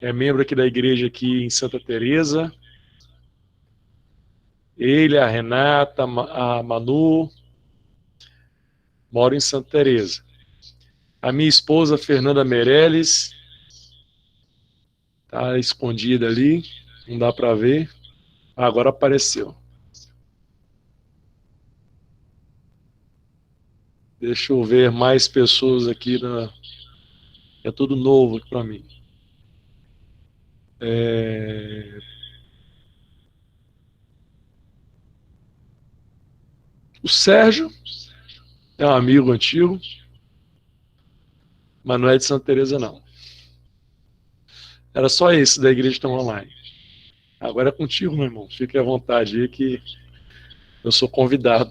é membro aqui da igreja aqui em Santa Teresa. Ele, a Renata, a Manu, moram em Santa Teresa. A minha esposa, Fernanda Meirelles, tá escondida ali, não dá para ver. Agora apareceu. Deixa eu ver mais pessoas aqui. É tudo novo aqui para mim. O Sérgio é um amigo antigo, mas não é de Santa Teresa, não. Era só esse da igreja tão online. Agora é contigo, meu irmão. Fique à vontade aí que eu sou convidado.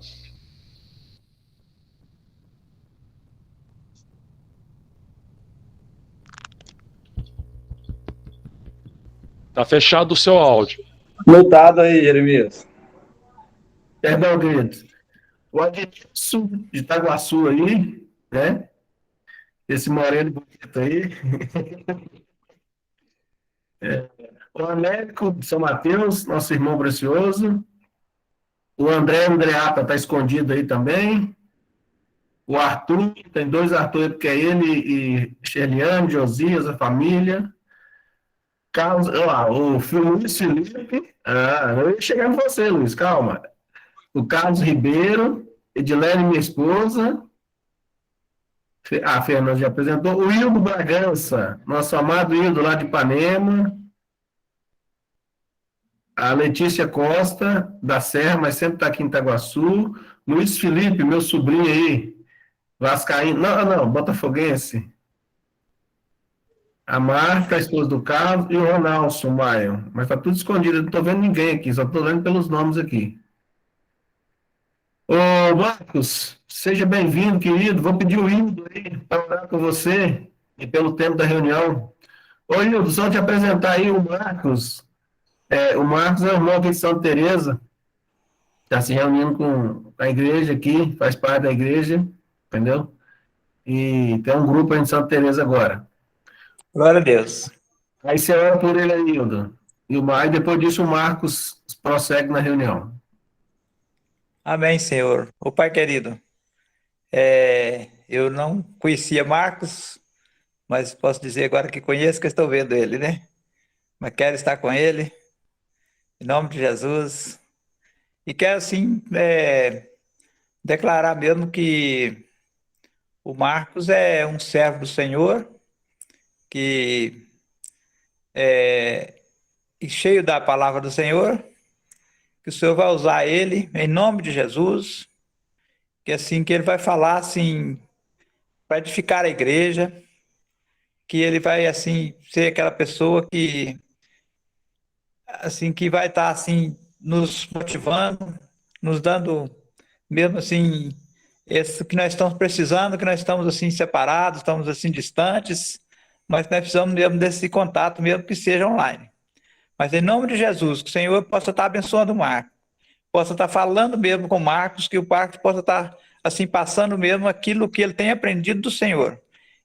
Tá fechado o seu áudio. Mutado aí, Jeremias. Perdão, querido. O Adilson de Itaguaçu aí, né? Esse moreno bonito aí. O Américo de São Mateus, nosso irmão precioso. O André Andreata está escondido aí também. O Arthur, tem dois Arthur, porque é ele e Sheliane, Josias, a família. Carlos, o Luiz Felipe. Eu ia chegar em você, Luiz, calma. O Carlos Ribeiro, Edilene, minha esposa. A Fernanda já apresentou. O Hildo Bragança, nosso amado Hildo lá de Ipanema. A Letícia Costa, da Serra, mas sempre está aqui em Itaguaçu. Luiz Felipe, meu sobrinho aí, vascaíno. Não, botafoguense. A Marta, a esposa do Carlos, e o Ronaldo Maio. Mas está tudo escondido, eu não estou vendo ninguém aqui, só estou vendo pelos nomes aqui. Ô, Marcos, seja bem-vindo, querido. Vou pedir o Hildo aí para orar com você e pelo tempo da reunião. Ô, Hildo, só te apresentar aí o Marcos. O Marcos é o irmão aqui de Santa Teresa, está se reunindo com a igreja aqui, faz parte da igreja, entendeu? E tem um grupo aí em Santa Teresa agora. Glória a Deus. Aí você ora por ele aí, Hildo. E depois disso o Marcos prossegue na reunião. Amém, Senhor. Ô Pai querido, eu não conhecia Marcos, mas posso dizer agora que conheço, que estou vendo ele, né? Mas quero estar com ele, em nome de Jesus. E quero, assim, declarar mesmo que o Marcos é um servo do Senhor, que e cheio da palavra do Senhor, que o Senhor vai usar ele, em nome de Jesus, que assim, que ele vai falar, assim, para edificar a igreja, que ele vai, assim, ser aquela pessoa que, assim, que vai estar, assim, nos motivando, nos dando, mesmo assim, isso que nós estamos precisando, que nós estamos, assim, separados, estamos, assim, distantes, mas nós precisamos mesmo desse contato, mesmo que seja online. Mas em nome de Jesus, que o Senhor possa estar abençoando o Marcos, possa estar falando mesmo com o Marcos, que o Marcos possa estar, assim, passando mesmo aquilo que ele tem aprendido do Senhor.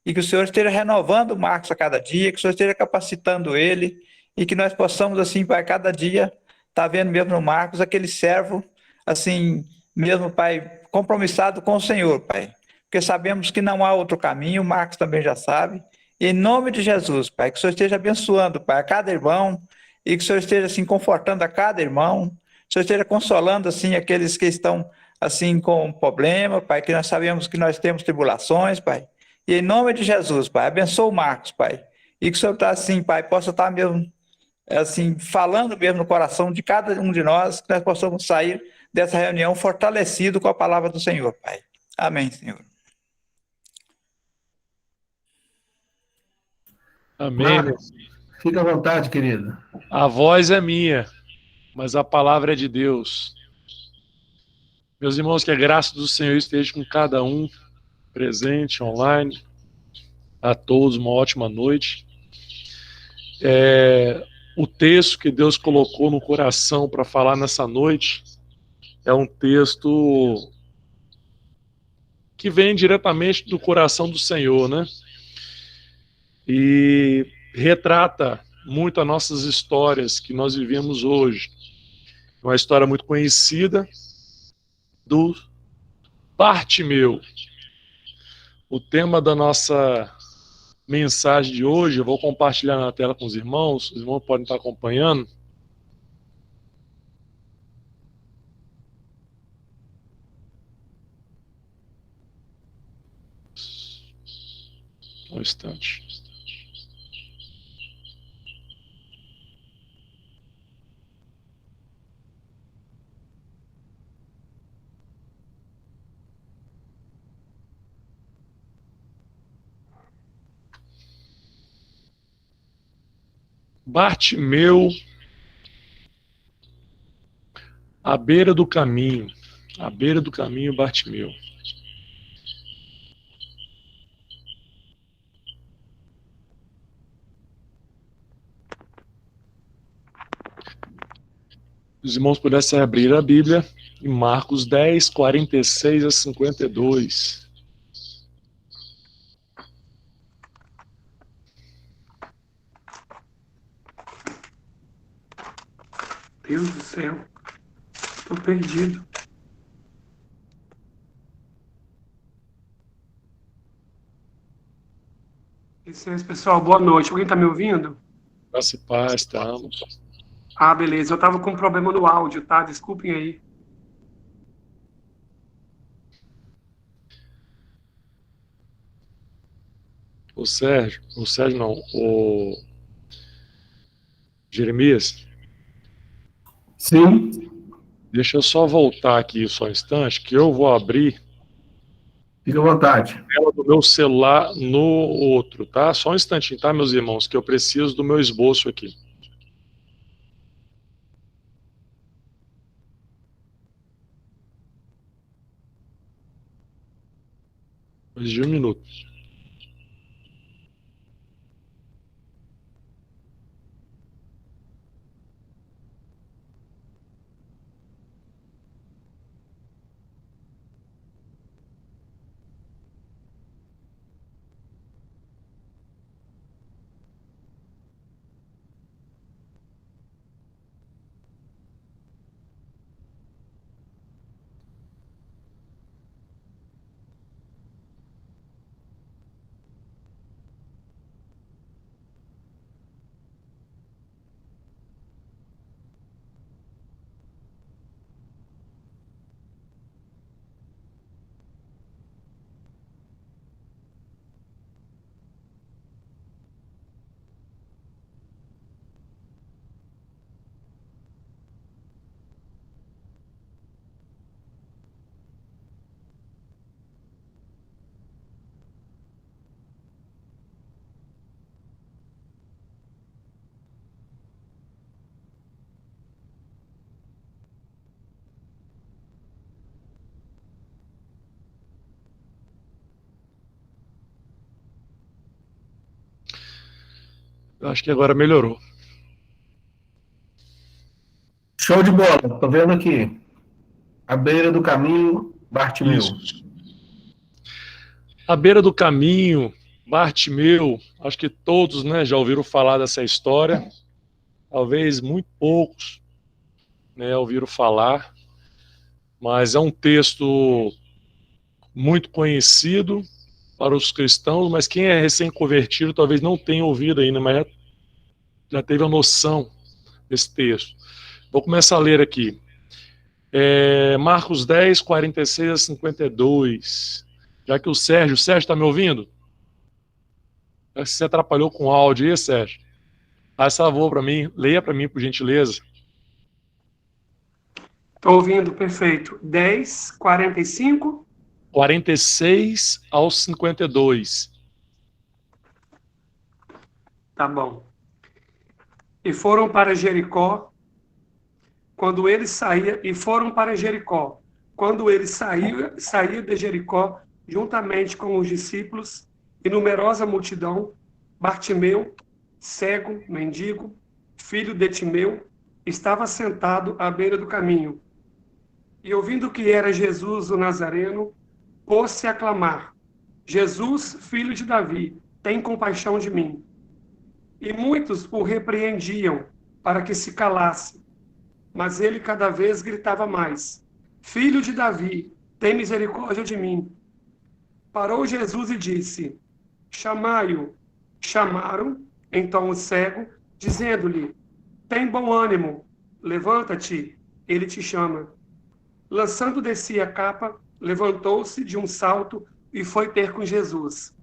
E que o Senhor esteja renovando o Marcos a cada dia, que o Senhor esteja capacitando ele, e que nós possamos, assim, para cada dia, estar vendo mesmo no Marcos aquele servo, assim, mesmo, Pai, compromissado com o Senhor, Pai. Porque sabemos que não há outro caminho, o Marcos também já sabe. E em nome de Jesus, Pai, que o Senhor esteja abençoando, Pai, a cada irmão, e que o Senhor esteja, assim, confortando a cada irmão, o Senhor esteja consolando, assim, aqueles que estão, assim, com problema, Pai, que nós sabemos que nós temos tribulações, Pai. E em nome de Jesus, Pai, abençoa o Marcos, Pai. E que o Senhor está, assim, Pai, possa estar mesmo, assim, falando mesmo no coração de cada um de nós, que nós possamos sair dessa reunião fortalecido com a palavra do Senhor, Pai. Amém, Senhor. Amém. Marcos, fica à vontade, querido. A voz é minha, mas a palavra é de Deus. Meus irmãos, que a graça do Senhor esteja com cada um, presente, online. A todos uma ótima noite. O texto que Deus colocou no coração para falar nessa noite é um texto que vem diretamente do coração do Senhor, né? E retrata muito as nossas histórias que nós vivemos hoje. Uma história muito conhecida do Bartimeu. O tema da nossa mensagem de hoje, eu vou compartilhar na tela com os irmãos podem estar acompanhando. Um instante. Bartimeu, à beira do caminho. À beira do caminho, Bartimeu. Os irmãos pudessem abrir a Bíblia em Marcos 10, 46 a 52. Deus do céu, estou perdido. Licença, pessoal, boa noite. Alguém está me ouvindo? Graça e paz, estamos. Ah, beleza. Eu estava com um problema no áudio, tá? Desculpem aí. O Sérgio não, o Jeremias. Sim. Deixa eu só voltar aqui só um instante, que eu vou abrir Fica à vontade. a tela do meu celular no outro, tá? Só um instantinho, tá, meus irmãos, que eu preciso do meu esboço aqui. Mais de um minuto. Eu acho que agora melhorou. Show de bola. Tô vendo aqui. À beira do caminho, Bartimeu. Isso. À beira do caminho, Bartimeu, acho que todos, né, já ouviram falar dessa história. Talvez muito poucos, né, ouviram falar. Mas é um texto muito conhecido para os cristãos, mas quem é recém-convertido talvez não tenha ouvido ainda, mas já teve a noção desse texto. Vou começar a ler aqui. Marcos 10, 46 a 52. Já que o Sérgio está me ouvindo? Já que você atrapalhou com o áudio aí, Sérgio. Faz favor para mim, leia para mim, por gentileza. Estou ouvindo, perfeito. 10, 45. 46 ao 52. Tá bom. E foram para Jericó, quando ele saía, saía de Jericó, juntamente com os discípulos e numerosa multidão, Bartimeu, cego, mendigo, filho de Timeu, estava sentado à beira do caminho. E ouvindo que era Jesus o Nazareno, pôs-se a clamar: Jesus, filho de Davi, tem compaixão de mim. E muitos o repreendiam para que se calasse. Mas ele cada vez gritava mais: Filho de Davi, tem misericórdia de mim. Parou Jesus e disse: Chamai-o. Chamaram, então, o cego, dizendo-lhe: Tem bom ânimo, levanta-te, ele te chama. Lançando de si a capa, levantou-se de um salto e foi ter com Jesus.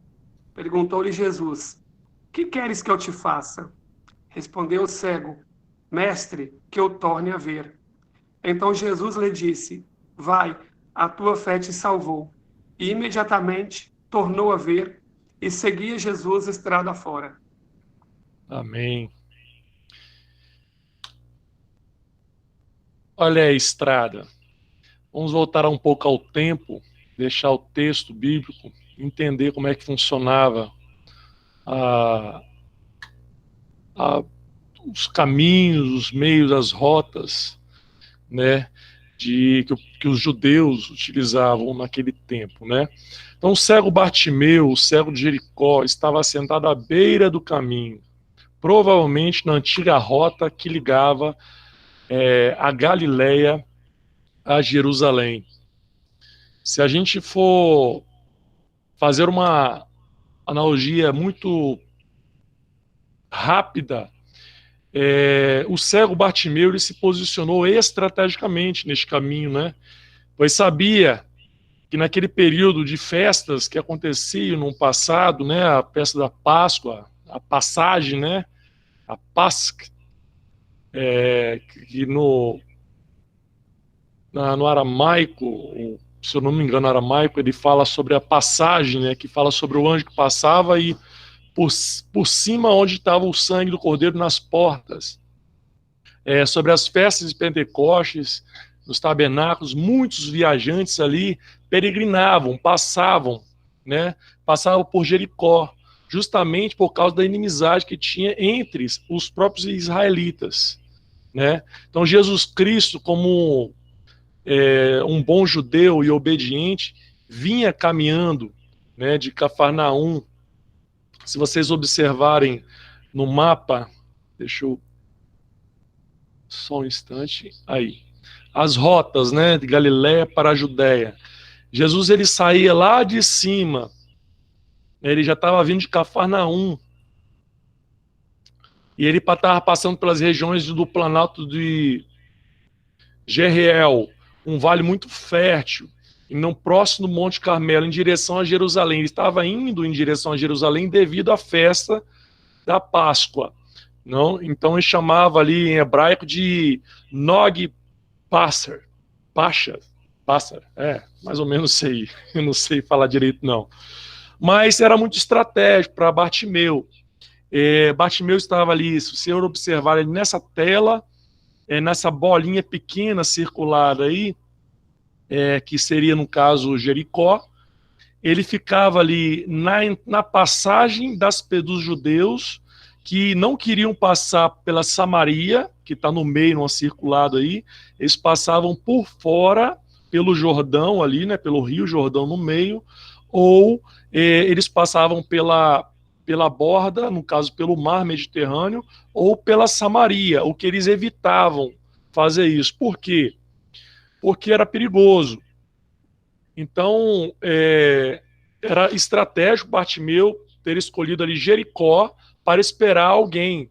Perguntou-lhe Jesus: Que queres que eu te faça? Respondeu o cego: Mestre, que eu torne a ver. Então Jesus lhe disse: Vai, a tua fé te salvou. E imediatamente tornou a ver e seguia Jesus estrada fora. Amém. Olha a estrada. Vamos voltar um pouco ao tempo, deixar o texto bíblico, entender como é que funcionava a, os caminhos, os meios, as rotas, né, que os judeus utilizavam naquele tempo, né? Então, o cego Bartimeu, o cego de Jericó, estava sentado à beira do caminho, provavelmente na antiga rota que ligava a Galileia a Jerusalém. Se a gente for fazer uma analogia muito rápida, o cego Bartimeu ele se posicionou estrategicamente neste caminho, né? Pois sabia que naquele período de festas que aconteciam no passado, né, a festa da Páscoa, a passagem, né, a Páscoa, que no aramaico, se eu não me engano, aramaico, ele fala sobre a passagem, né, que fala sobre o anjo que passava e por cima onde estava o sangue do cordeiro nas portas. Sobre as festas de Pentecostes, nos tabernáculos, muitos viajantes ali peregrinavam, passavam por Jericó, justamente por causa da inimizade que tinha entre os próprios israelitas, né? Então Jesus Cristo, como um bom judeu e obediente, vinha caminhando, né, de Cafarnaum. Se vocês observarem no mapa, deixa eu só um instante, aí, as rotas, né, de Galiléia para a Judéia. Jesus ele saía lá de cima, ele já estava vindo de Cafarnaum, e ele estava passando pelas regiões do Planalto de Jeriel, um vale muito fértil, e não próximo do Monte Carmelo, em direção a Jerusalém. Ele estava indo em direção a Jerusalém devido à festa da Páscoa. Não? Então ele chamava ali em hebraico de Nog Passer, mais ou menos sei, eu não sei falar direito não. Mas era muito estratégico para Bartimeu. Bartimeu estava ali, se o senhor observar ele nessa tela, nessa bolinha pequena circular aí, que seria no caso Jericó, ele ficava ali na passagem dos judeus que não queriam passar pela Samaria, que está no meio, numa circulada aí, eles passavam por fora, pelo Jordão ali, né, pelo Rio Jordão no meio, ou eles passavam pela borda, no caso pelo Mar Mediterrâneo, ou pela Samaria, o que eles evitavam fazer isso. Por quê? Porque era perigoso. Então, era estratégico Bartimeu ter escolhido ali Jericó para esperar alguém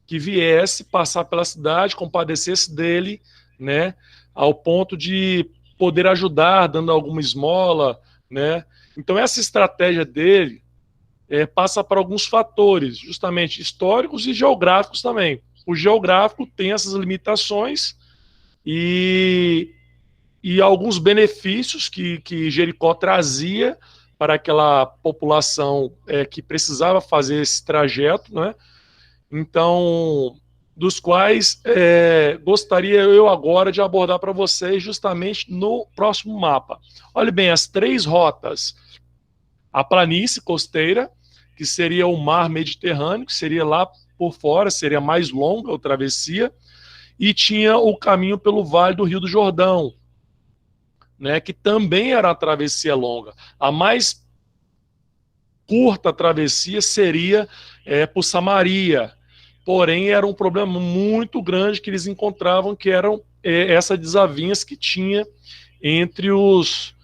que viesse passar pela cidade, compadecesse dele, né, ao ponto de poder ajudar, dando alguma esmola, né. Então essa estratégia dele passa por alguns fatores, justamente históricos e geográficos também. O geográfico tem essas limitações e alguns benefícios que Jericó trazia para aquela população que precisava fazer esse trajeto, né? Então, dos quais gostaria eu agora de abordar para vocês justamente no próximo mapa. Olhe bem, as 3 rotas. A planície costeira, que seria o mar Mediterrâneo, que seria lá por fora, seria mais longa a travessia, e tinha o caminho pelo Vale do Rio do Jordão, né, que também era uma travessia longa. A mais curta travessia seria por Samaria. Porém, era um problema muito grande que eles encontravam, que eram essas desavenças que tinha entre os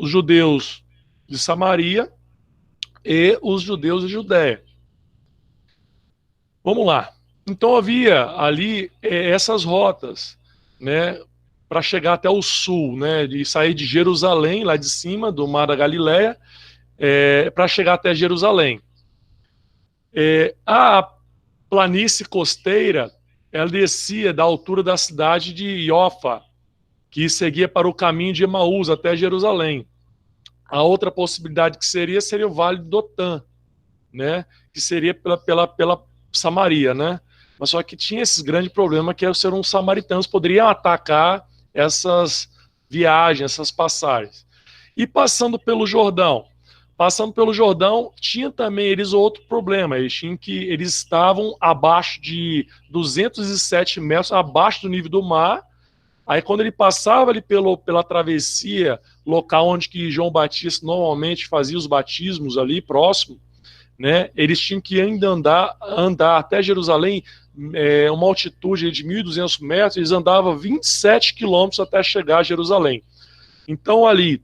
judeus de Samaria e os judeus de Judéia. Vamos lá. Então havia ali essas rotas, né, para chegar até o sul, né, de sair de Jerusalém, lá de cima do Mar da Galileia, para chegar até Jerusalém. A planície costeira, ela descia da altura da cidade de Iofa, que seguia para o caminho de Emaús até Jerusalém. A outra possibilidade que seria o Vale do Dotã, né, que seria pela Samaria, né? Mas só que tinha esse grande problema que ser um samaritanos poderiam atacar essas viagens, essas passagens. E passando pelo Jordão, tinha também eles outro problema, eles estavam abaixo de 207 metros, abaixo do nível do mar. Aí quando ele passava ali pela travessia, local onde que João Batista normalmente fazia os batismos ali próximo, né, eles tinham que ainda andar até Jerusalém, uma altitude de 1.200 metros, eles andavam 27 quilômetros até chegar a Jerusalém. Então ali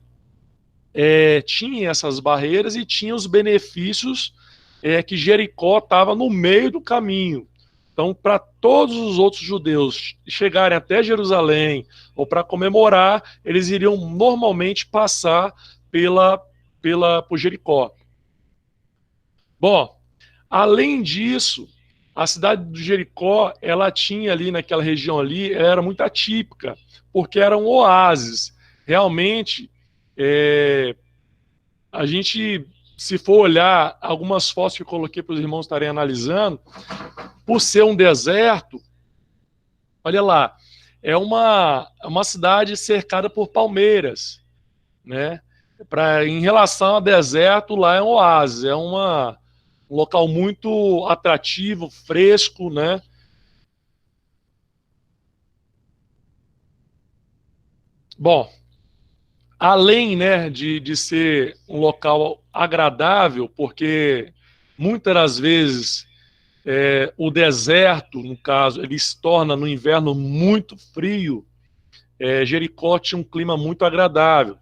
tinha essas barreiras e tinha os benefícios que Jericó estava no meio do caminho. Então, para todos os outros judeus chegarem até Jerusalém ou para comemorar, eles iriam normalmente passar por Jericó. Bom, além disso, a cidade de Jericó, ela tinha ali naquela região ali, ela era muito atípica, porque era um oásis. Realmente, a gente, se for olhar algumas fotos que eu coloquei para os irmãos estarem analisando, por ser um deserto, olha lá, é uma cidade cercada por palmeiras, né? Em relação ao deserto, lá é um oásis, é um local muito atrativo, fresco, né? Bom, além, né, de ser um local agradável, porque muitas das vezes o deserto, no caso, ele se torna no inverno muito frio. Jericó tinha um clima muito agradável.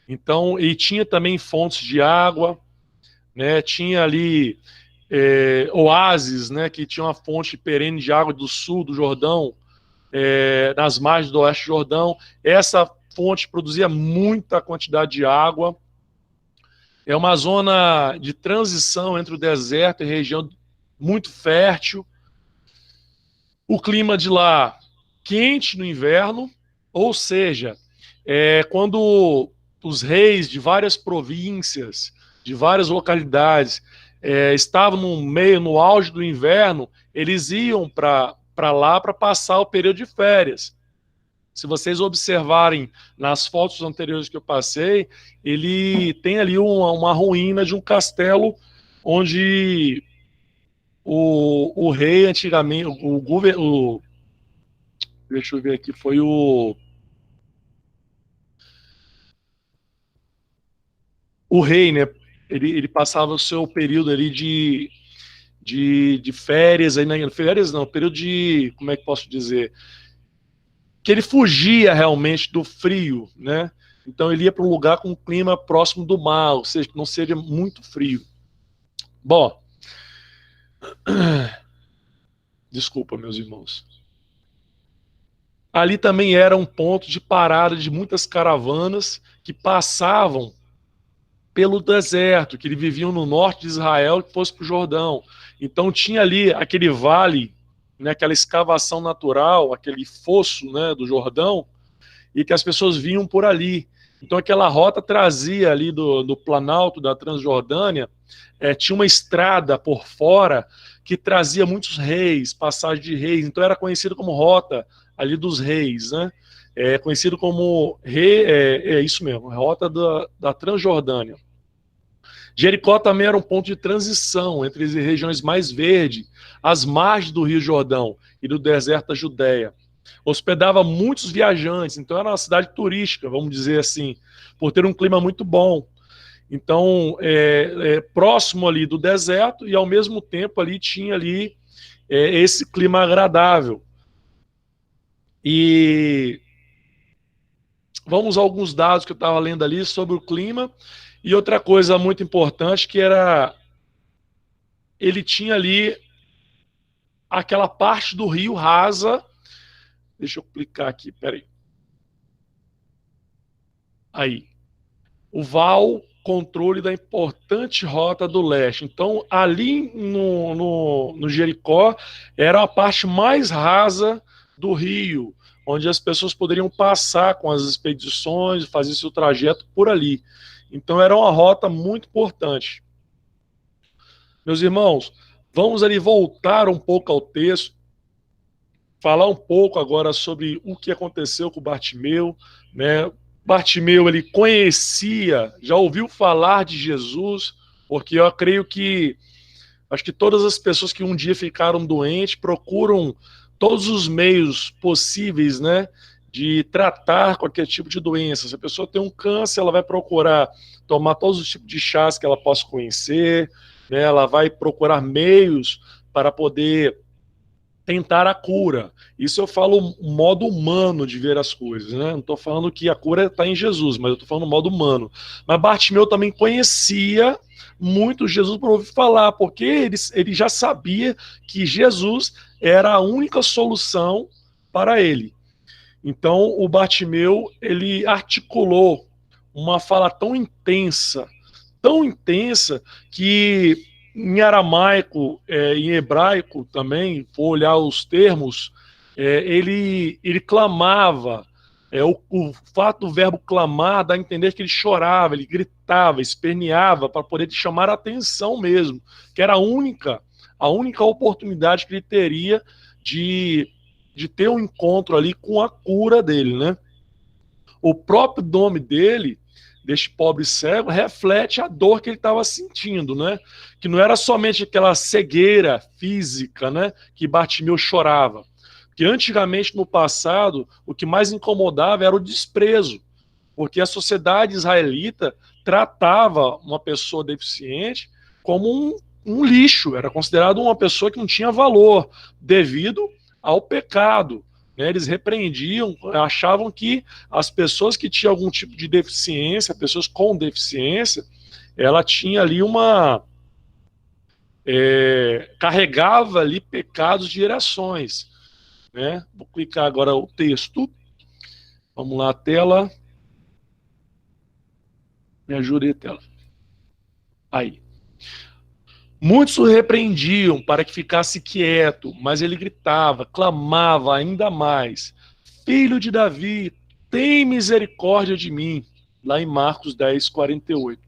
Então, e tinha também fontes de água, né? Tinha ali oásis, né? Que tinha uma fonte perene de água do sul do Jordão, nas margens do oeste do Jordão. Essa fonte produzia muita quantidade de água. É uma zona de transição entre o deserto e a região muito fértil. O clima de lá quente no inverno, ou seja, quando os reis de várias províncias, de várias localidades, estavam no auge do inverno, eles iam para lá para passar o período de férias. Se vocês observarem nas fotos anteriores que eu passei, ele tem ali uma ruína de um castelo onde o rei antigamente, deixa eu ver aqui, foi o rei, né? Ele passava o seu período ali de férias, aí, férias não, período de, como é que posso dizer? Que ele fugia realmente do frio, né? Então ele ia para um lugar com um clima próximo do mar, ou seja, que não seria muito frio. Bom, desculpa, meus irmãos. Ali também era um ponto de parada de muitas caravanas que passavam pelo deserto, que eles viviam no norte de Israel, que fosse para o Jordão. Então tinha ali aquele vale, né, aquela escavação natural, aquele fosso, né, do Jordão, e que as pessoas vinham por ali. Então aquela rota trazia ali do Planalto, da Transjordânia, tinha uma estrada por fora que trazia muitos reis, passagem de reis, então era conhecido como rota ali dos reis, né? Conhecido como isso mesmo, rota da Transjordânia. Jericó também era um ponto de transição entre as regiões mais verdes, as margens do Rio Jordão e do deserto da Judéia. Hospedava muitos viajantes, então era uma cidade turística, vamos dizer assim, por ter um clima muito bom. Então, próximo ali do deserto, e ao mesmo tempo ali tinha ali esse clima agradável. E vamos a alguns dados que eu estava lendo ali sobre o clima. E outra coisa muito importante que era, ele tinha ali aquela parte do rio rasa. Deixa eu clicar aqui, peraí. Aí. O VAL, controle da importante rota do leste. Então, ali no Jericó, era a parte mais rasa do rio, onde as pessoas poderiam passar com as expedições, fazer seu trajeto por ali. Então, era uma rota muito importante. Meus irmãos, vamos ali voltar um pouco ao texto, falar um pouco agora sobre o que aconteceu com o Bartimeu, né? Bartimeu, ele conhecia, já ouviu falar de Jesus, porque eu creio que, acho que todas as pessoas que um dia ficaram doentes procuram todos os meios possíveis, né, de tratar qualquer tipo de doença. Se a pessoa tem um câncer, ela vai procurar tomar todos os tipos de chás que ela possa conhecer, né, ela vai procurar meios para poder tentar a cura. Isso eu falo um modo humano de ver as coisas, né? Não estou falando que a cura está em Jesus, mas eu estou falando no modo humano. Mas Bartimeu também conhecia muito Jesus por ouvir falar, porque ele já sabia que Jesus era a única solução para ele. Então, o Bartimeu, ele articulou uma fala tão intensa, que em aramaico, em hebraico também, for olhar os termos, ele clamava. O fato do verbo clamar dá a entender que ele chorava, ele gritava, esperneava para poder chamar a atenção mesmo, que era a única oportunidade que ele teria de ter um encontro ali com a cura dele, né? O próprio nome dele, deste pobre cego, reflete a dor que ele estava sentindo, né? Que não era somente aquela cegueira física, né, que Bartimeu chorava. Que antigamente, no passado, o que mais incomodava era o desprezo, porque a sociedade israelita tratava uma pessoa deficiente como um lixo, era considerado uma pessoa que não tinha valor, devido ao pecado. Eles repreendiam, achavam que as pessoas que tinham algum tipo de deficiência, pessoas com deficiência, ela tinha ali carregava ali pecados de gerações, né? Vou clicar agora o texto. Vamos lá, tela. Me ajude aí, tela. Aí. Muitos o repreendiam para que ficasse quieto, mas ele gritava, clamava ainda mais: Filho de Davi, tem misericórdia de mim. Lá em Marcos 10, 48.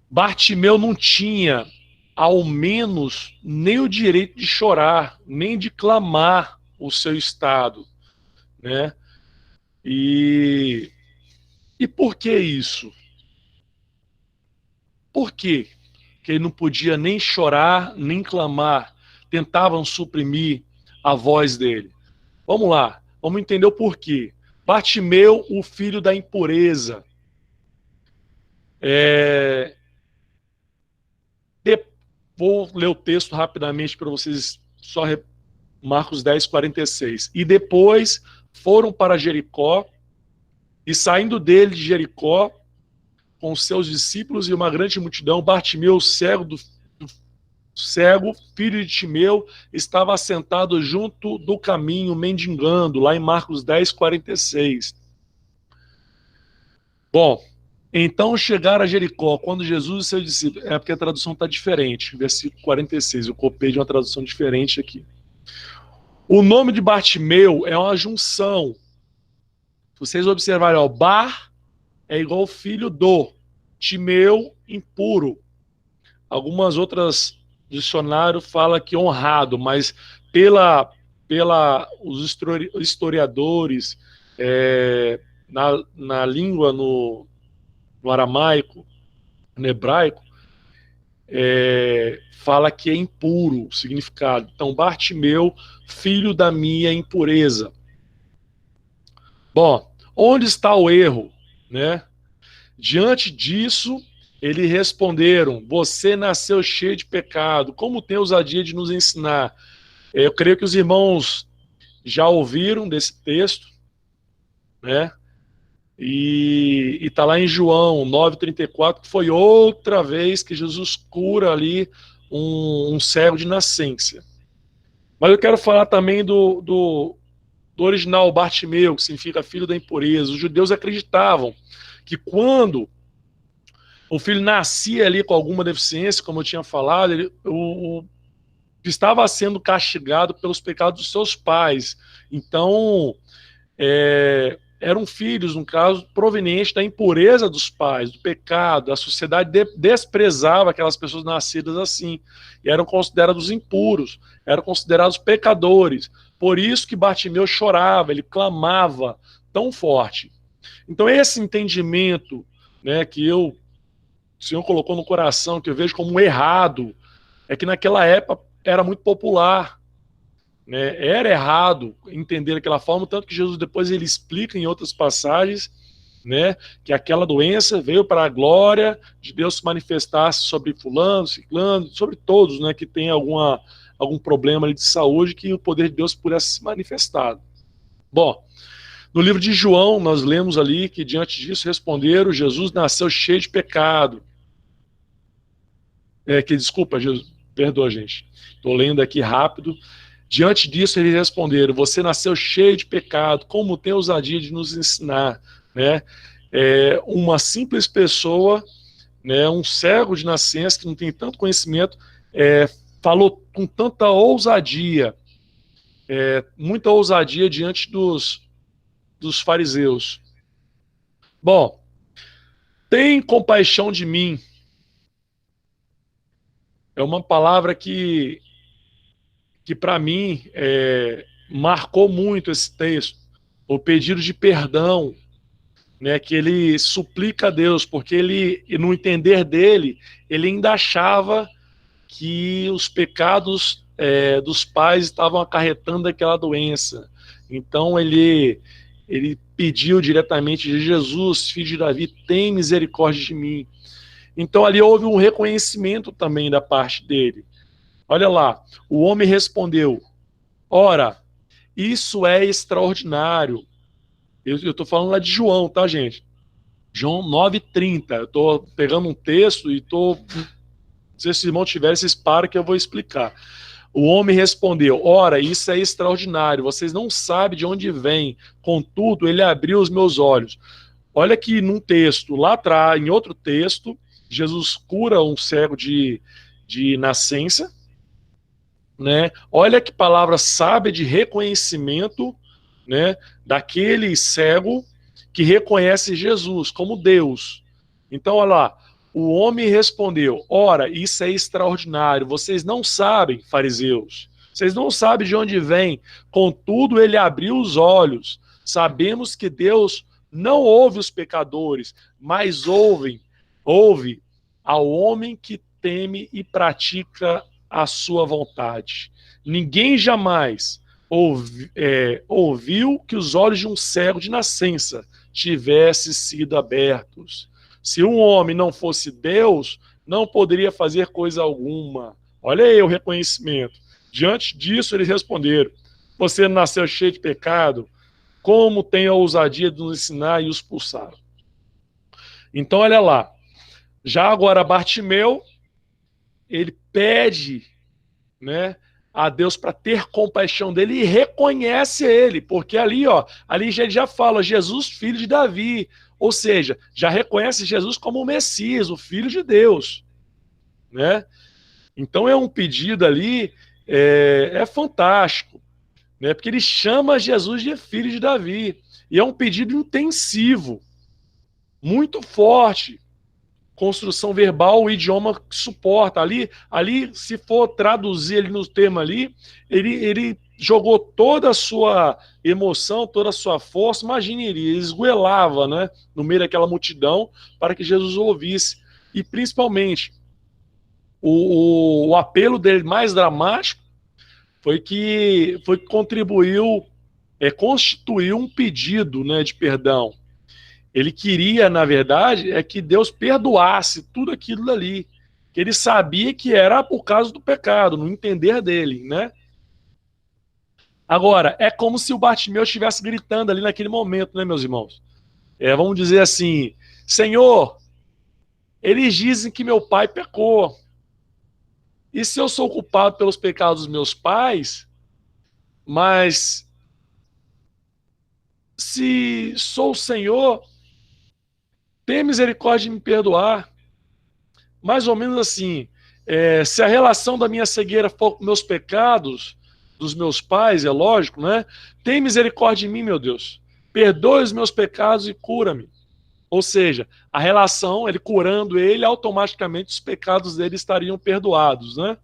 Bartimeu não tinha, ao menos, nem o direito de chorar, nem de clamar o seu estado, né? E por que isso? Por quê? Que ele não podia nem chorar, nem clamar. Tentavam suprimir a voz dele. Vamos lá, vamos entender o porquê. Bartimeu, o filho da impureza. Vou ler o texto rapidamente para vocês, Marcos 10, 46. E depois foram para Jericó, e saindo dele de Jericó, com seus discípulos e uma grande multidão, Bartimeu, cego, filho de Timeu, estava assentado junto do caminho, mendigando, lá em Marcos 10, 46. Bom, então chegaram a Jericó, quando Jesus e seus discípulos... porque a tradução está diferente, versículo 46, eu copiei de uma tradução diferente aqui. O nome de Bartimeu é uma junção. Se vocês observarem, ó, Bar é igual filho do, Timeu, impuro. Algumas outras dicionários falam que honrado, mas os historiadores, na língua, no aramaico, no hebraico, fala que é impuro o significado. Então, Bartimeu, filho da minha impureza. Bom, onde está o erro, né? Diante disso, eles responderam: você nasceu cheio de pecado, como tem ousadia de nos ensinar? Eu creio que os irmãos já ouviram desse texto, né? E está lá em João 9,34, que foi outra vez que Jesus cura ali um cego de nascença. Mas eu quero falar também do original Bartimeu, que significa filho da impureza. Os judeus acreditavam que quando o filho nascia ali com alguma deficiência, como eu tinha falado, estava sendo castigado pelos pecados dos seus pais. Então, eram filhos, no caso, provenientes da impureza dos pais, do pecado. A sociedade desprezava aquelas pessoas nascidas assim, e eram considerados impuros, eram considerados pecadores. Por isso que Bartimeu chorava, ele clamava tão forte. Então, esse entendimento, né, que o Senhor colocou no coração, que eu vejo como errado, é que naquela época era muito popular, né? Era errado entender daquela forma, tanto que Jesus depois ele explica em outras passagens, né, que aquela doença veio para a glória de Deus se manifestasse sobre fulano, ciclano, sobre todos, né, que tem algum problema ali de saúde, que o poder de Deus pudesse se manifestar. Bom, no livro de João, nós lemos ali que diante disso responderam: Jesus nasceu cheio de pecado. Desculpa, Jesus, perdoa, gente. Estou lendo aqui rápido. Diante disso, eles responderam: você nasceu cheio de pecado, como tem ousadia de nos ensinar? Né? Uma simples pessoa, né, um cego de nascença, que não tem tanto conhecimento, falou com tanta ousadia, muita ousadia diante dos fariseus. Bom, tem compaixão de mim. É uma palavra que para mim marcou muito esse texto, o pedido de perdão, né, que ele suplica a Deus, porque ele, no entender dele, ele ainda achava que os pecados dos pais estavam acarretando aquela doença. Então ele pediu diretamente de Jesus: filho de Davi, tem misericórdia de mim. Então ali houve um reconhecimento também da parte dele. Olha lá, o homem respondeu: ora, isso é extraordinário. Eu estou falando lá de João, tá, gente? João 9,30. Eu estou pegando um texto e estou... Se esse irmão tiver, vocês param que eu vou explicar. O homem respondeu: ora, isso é extraordinário, vocês não sabem de onde vem, contudo, ele abriu os meus olhos. Olha que num texto, lá atrás, em outro texto, Jesus cura um cego de nascença, né? Olha que palavra sábia de reconhecimento, né, daquele cego que reconhece Jesus como Deus. Então, olha lá, o homem respondeu: ora, isso é extraordinário, vocês não sabem, fariseus, vocês não sabem de onde vem, contudo ele abriu os olhos. Sabemos que Deus não ouve os pecadores, mas ouve ao homem que teme e pratica a sua vontade. Ninguém jamais ouviu que os olhos de um cego de nascença tivessem sido abertos. Se um homem não fosse Deus, não poderia fazer coisa alguma. Olha aí o reconhecimento. Diante disso, eles responderam: você nasceu cheio de pecado, como tem a ousadia de nos ensinar, e os expulsaram. Então, olha lá. Já agora, Bartimeu, ele pede, né, a Deus para ter compaixão dele e reconhece ele, porque ali ele já fala: Jesus, filho de Davi, ou seja, já reconhece Jesus como o Messias, o Filho de Deus, né? Então é um pedido ali, fantástico, né? Porque ele chama Jesus de filho de Davi, e é um pedido intensivo, muito forte. Construção verbal, o idioma que suporta. Ali, se for traduzir ele no termo ali, ele jogou toda a sua emoção, toda a sua força. Imagine, ele esguelava, né, no meio daquela multidão para que Jesus ouvisse. E principalmente, o apelo dele mais dramático foi que contribuiu, constituiu um pedido, né, de perdão. Ele queria, na verdade, que Deus perdoasse tudo aquilo dali, que ele sabia que era por causa do pecado, no entender dele, né? Agora, é como se o Bartimeu estivesse gritando ali naquele momento, né, meus irmãos? Vamos dizer assim, Senhor, eles dizem que meu pai pecou. E se eu sou culpado pelos pecados dos meus pais, mas se sou o Senhor, tem misericórdia de me perdoar. Mais ou menos assim, se a relação da minha cegueira for com meus pecados, dos meus pais, é lógico, né? Tem misericórdia de mim, meu Deus. Perdoe os meus pecados e cura-me. Ou seja, a relação, ele curando ele, automaticamente os pecados dele estariam perdoados, né?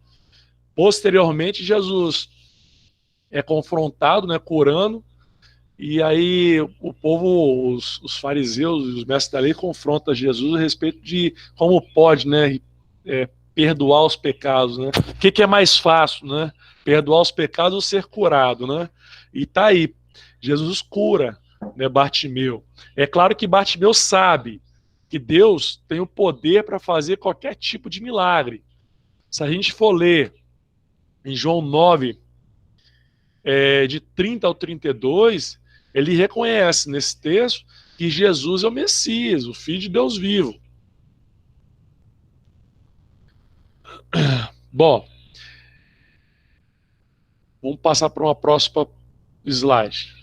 Posteriormente, Jesus é confrontado, né, curando, e aí o povo, os fariseus e os mestres da lei confrontam Jesus a respeito de como pode, né, perdoar os pecados, né? O que é mais fácil, né? Perdoar os pecados ou ser curado, né? E tá aí, Jesus cura, né, Bartimeu. É claro que Bartimeu sabe que Deus tem o poder para fazer qualquer tipo de milagre. Se a gente for ler em João 9, de 30 ao 32, ele reconhece nesse texto que Jesus é o Messias, o Filho de Deus vivo. Bom, vamos passar para uma próxima slide.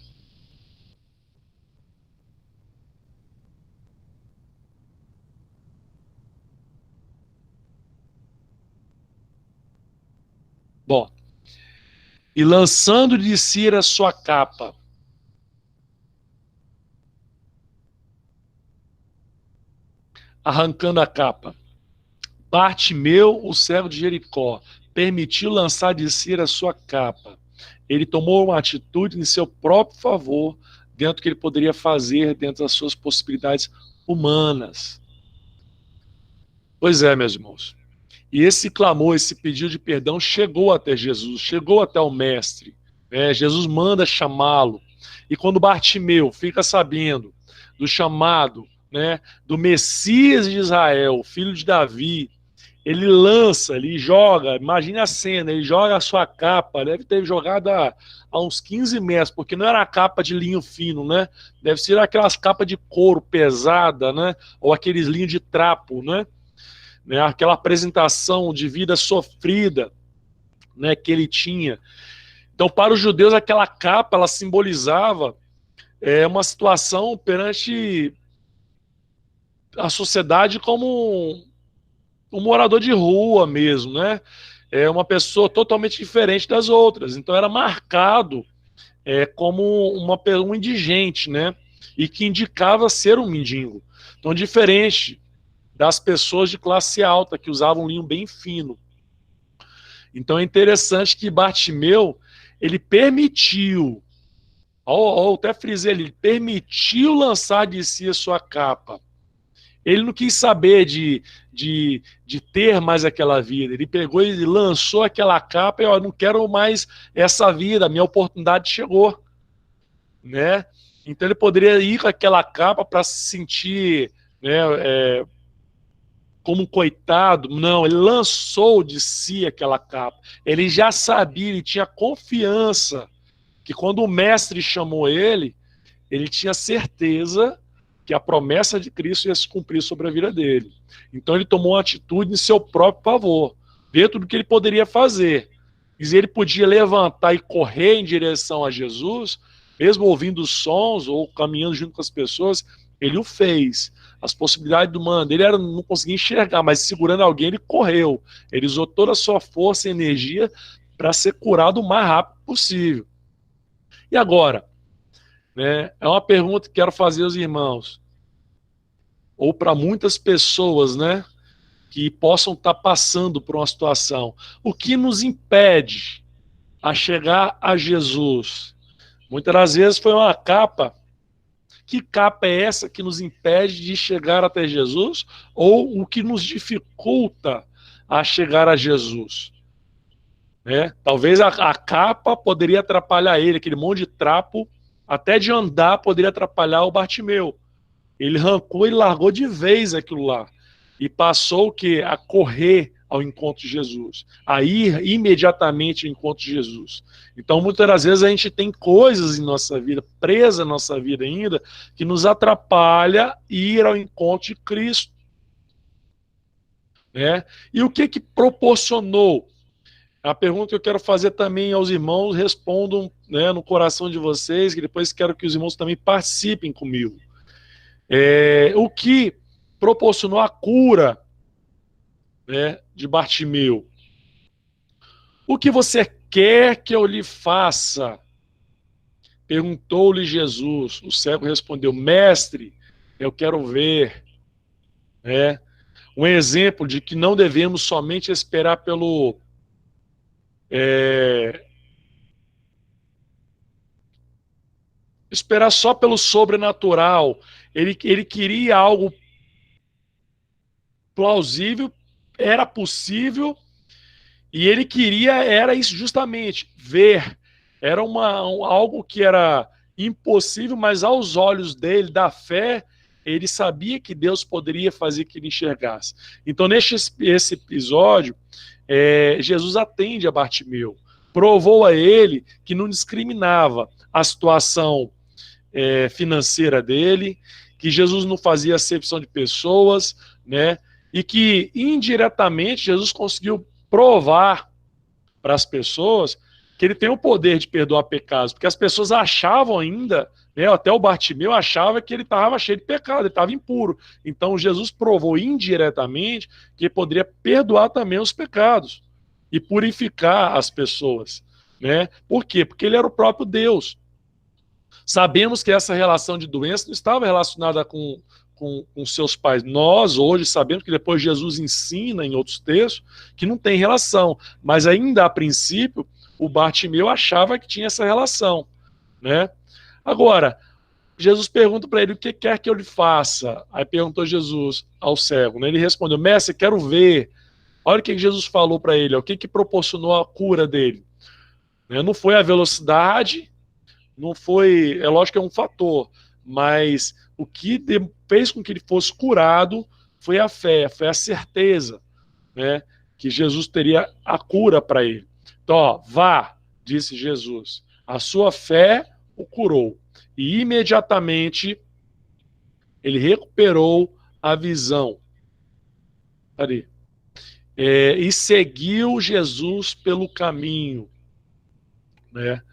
Bom, e lançando de si a sua capa, arrancando a capa, Bartimeu, o servo de Jericó, permitiu lançar de si a sua capa. Ele tomou uma atitude em seu próprio favor, dentro do que ele poderia fazer, dentro das suas possibilidades humanas. Pois é, meus irmãos. E esse clamor, esse pedido de perdão chegou até Jesus, chegou até o mestre. Jesus manda chamá-lo. E quando Bartimeu fica sabendo do chamado, né, do Messias de Israel, filho de Davi, ele lança, ele joga, imagine a cena, ele joga a sua capa, deve ter jogado a uns 15 metros, porque não era a capa de linho fino, né? Deve ser aquelas capas de couro pesada, né? Ou aqueles linhos de trapo, né? Aquela apresentação de vida sofrida, né, que ele tinha. Então, para os judeus, aquela capa, ela simbolizava uma situação perante a sociedade como um morador de rua mesmo, né? Uma pessoa totalmente diferente das outras. Então era marcado como um indigente, né? E que indicava ser um mendigo. Então, diferente das pessoas de classe alta, que usavam um linho bem fino. Então é interessante que Bartimeu, ele permitiu, até frisei, ele permitiu lançar de si a sua capa. Ele não quis saber de ter mais aquela vida. Ele pegou e lançou aquela capa e, ó, não quero mais essa vida, a minha oportunidade chegou. Né? Então ele poderia ir com aquela capa para se sentir, né, como um coitado. Não, ele lançou de si aquela capa. Ele já sabia, ele tinha confiança que quando o mestre chamou ele tinha certeza que a promessa de Cristo ia se cumprir sobre a vida dele. Então ele tomou uma atitude em seu próprio favor, dentro do que ele poderia fazer. E ele podia levantar e correr em direção a Jesus, mesmo ouvindo os sons ou caminhando junto com as pessoas, ele o fez. As possibilidades do mano dele era não conseguir enxergar, mas segurando alguém, ele correu. Ele usou toda a sua força e energia para ser curado o mais rápido possível. E agora? É uma pergunta que quero fazer aos irmãos, ou para muitas pessoas, né, que possam estar passando por uma situação. O que nos impede a chegar a Jesus? Muitas das vezes foi uma capa. Que capa é essa que nos impede de chegar até Jesus? Ou o que nos dificulta a chegar a Jesus? Talvez a capa poderia atrapalhar ele, aquele monte de trapo, até de andar poderia atrapalhar o Bartimeu. Ele arrancou e largou de vez aquilo lá. E passou o quê? A correr ao encontro de Jesus, a ir imediatamente ao encontro de Jesus. Então, muitas das vezes a gente tem coisas em nossa vida, presas na nossa vida ainda, que nos atrapalha ir ao encontro de Cristo. Né? E o que proporcionou? A pergunta que eu quero fazer também aos irmãos, respondam, né, no coração de vocês, que depois quero que os irmãos também participem comigo. O que proporcionou a cura, né, de Bartimeu? O que você quer que eu lhe faça? Perguntou-lhe Jesus. O cego respondeu: Mestre, eu quero ver. Né? Um exemplo de que não devemos somente esperar pelo esperar só pelo sobrenatural. Ele queria algo plausível, era possível, e ele queria, era isso justamente, ver. Era algo que era impossível, mas aos olhos dele, da fé, ele sabia que Deus poderia fazer que ele enxergasse. Então, esse episódio, Jesus atende a Bartimeu, provou a ele que não discriminava a situação financeira dele, que Jesus não fazia acepção de pessoas, né? E que indiretamente Jesus conseguiu provar para as pessoas que ele tem o poder de perdoar pecados, porque as pessoas achavam ainda, né, até o Bartimeu achava que ele estava cheio de pecado, ele estava impuro. Então Jesus provou indiretamente que ele poderia perdoar também os pecados e purificar as pessoas, né? Por quê? Porque ele era o próprio Deus. Sabemos que essa relação de doença não estava relacionada com seus pais. Nós, hoje, sabemos que depois Jesus ensina em outros textos que não tem relação. Mas ainda a princípio, o Bartimeu achava que tinha essa relação. Né? Agora, Jesus pergunta para ele: o que quer que eu lhe faça? Aí perguntou Jesus ao cego. Né? Ele respondeu: Mestre, quero ver. Olha o que Jesus falou para ele. O que proporcionou a cura dele. Né? Não foi a velocidade, não foi, é lógico que é um fator, mas o que fez com que ele fosse curado foi a fé, foi a certeza, né, que Jesus teria a cura para ele. Então, ó, vá, disse Jesus, a sua fé o curou. E imediatamente ele recuperou a visão. Cadê? E seguiu Jesus pelo caminho, né?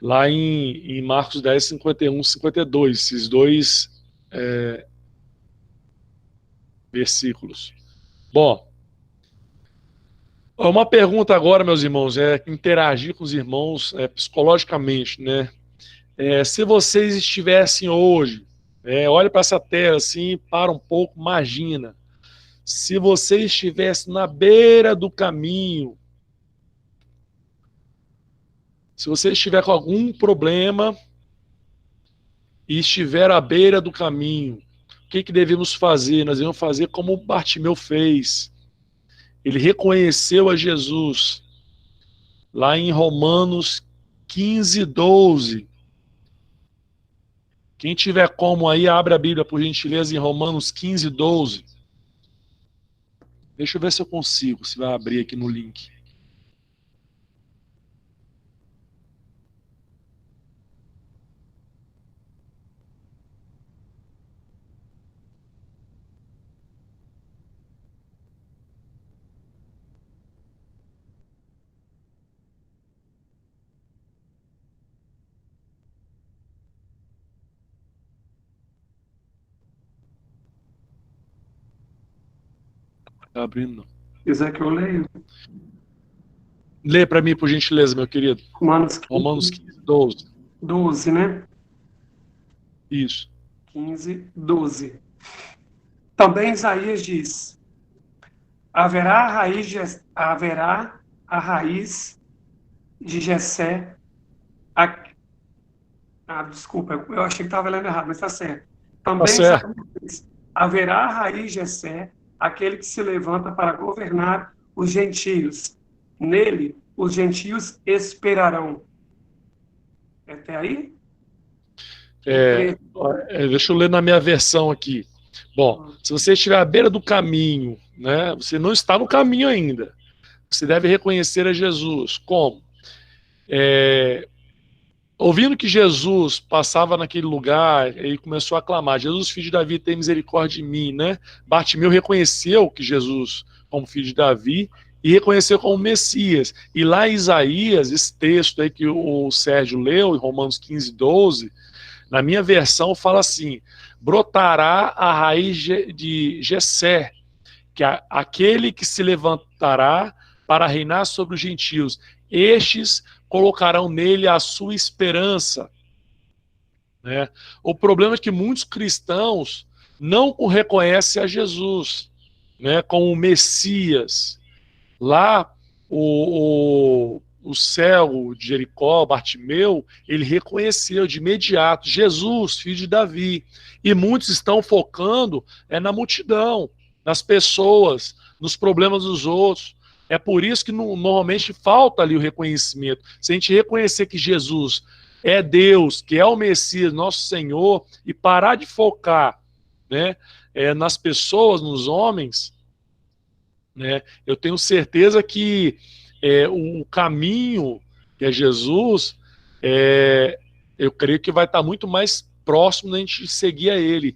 Lá em Marcos 10, 51, 52, esses dois versículos. Bom, uma pergunta agora, meus irmãos, interagir com os irmãos psicologicamente, né? Se vocês estivessem hoje, olha para essa tela assim, para um pouco, imagina. Se você estivesse na beira do caminho, se você estiver com algum problema e estiver à beira do caminho, o que devemos fazer? Nós devemos fazer como Bartimeu fez. Ele reconheceu a Jesus. Lá em Romanos 15, 12. Quem tiver como aí, abre a Bíblia, por gentileza, em Romanos 15, 12. Deixa eu ver se eu consigo, se vai abrir aqui no link. Tá abrindo, não. Quiser que eu leia? Lê para mim, por gentileza, meu querido. Romanos 15, 12. 12, né? Isso. 15, 12. Também Isaías diz: haverá a raiz de Jessé. Desculpa, eu achei que estava lendo errado, mas está certo. Também certo. Isaías diz: haverá a raiz de Jessé, aquele que se levanta para governar os gentios. Nele, os gentios esperarão. Até aí? Deixa eu ler na minha versão aqui. Bom, se você estiver à beira do caminho, né, você não está no caminho ainda. Você deve reconhecer a Jesus. Como? Ouvindo que Jesus passava naquele lugar, ele começou a clamar: Jesus, filho de Davi, tem misericórdia de mim, né? Bartimeu reconheceu que Jesus, como filho de Davi, e reconheceu como Messias. E lá em Isaías, esse texto aí que o Sérgio leu, em Romanos 15, 12, na minha versão fala assim: brotará a raiz de Jessé, que é aquele que se levantará para reinar sobre os gentios. Estes colocarão nele a sua esperança. Né? O problema é que muitos cristãos não reconhecem a Jesus, né, como o Messias. Lá, o cego de Jericó, Bartimeu, ele reconheceu de imediato: Jesus, filho de Davi. E muitos estão focando na multidão, nas pessoas, nos problemas dos outros. É por isso que normalmente falta ali o reconhecimento. Se a gente reconhecer que Jesus é Deus, que é o Messias, nosso Senhor, e parar de focar, né, nas pessoas, nos homens, né, eu tenho certeza que o caminho que é Jesus, eu creio que vai estar muito mais próximo da gente seguir a Ele,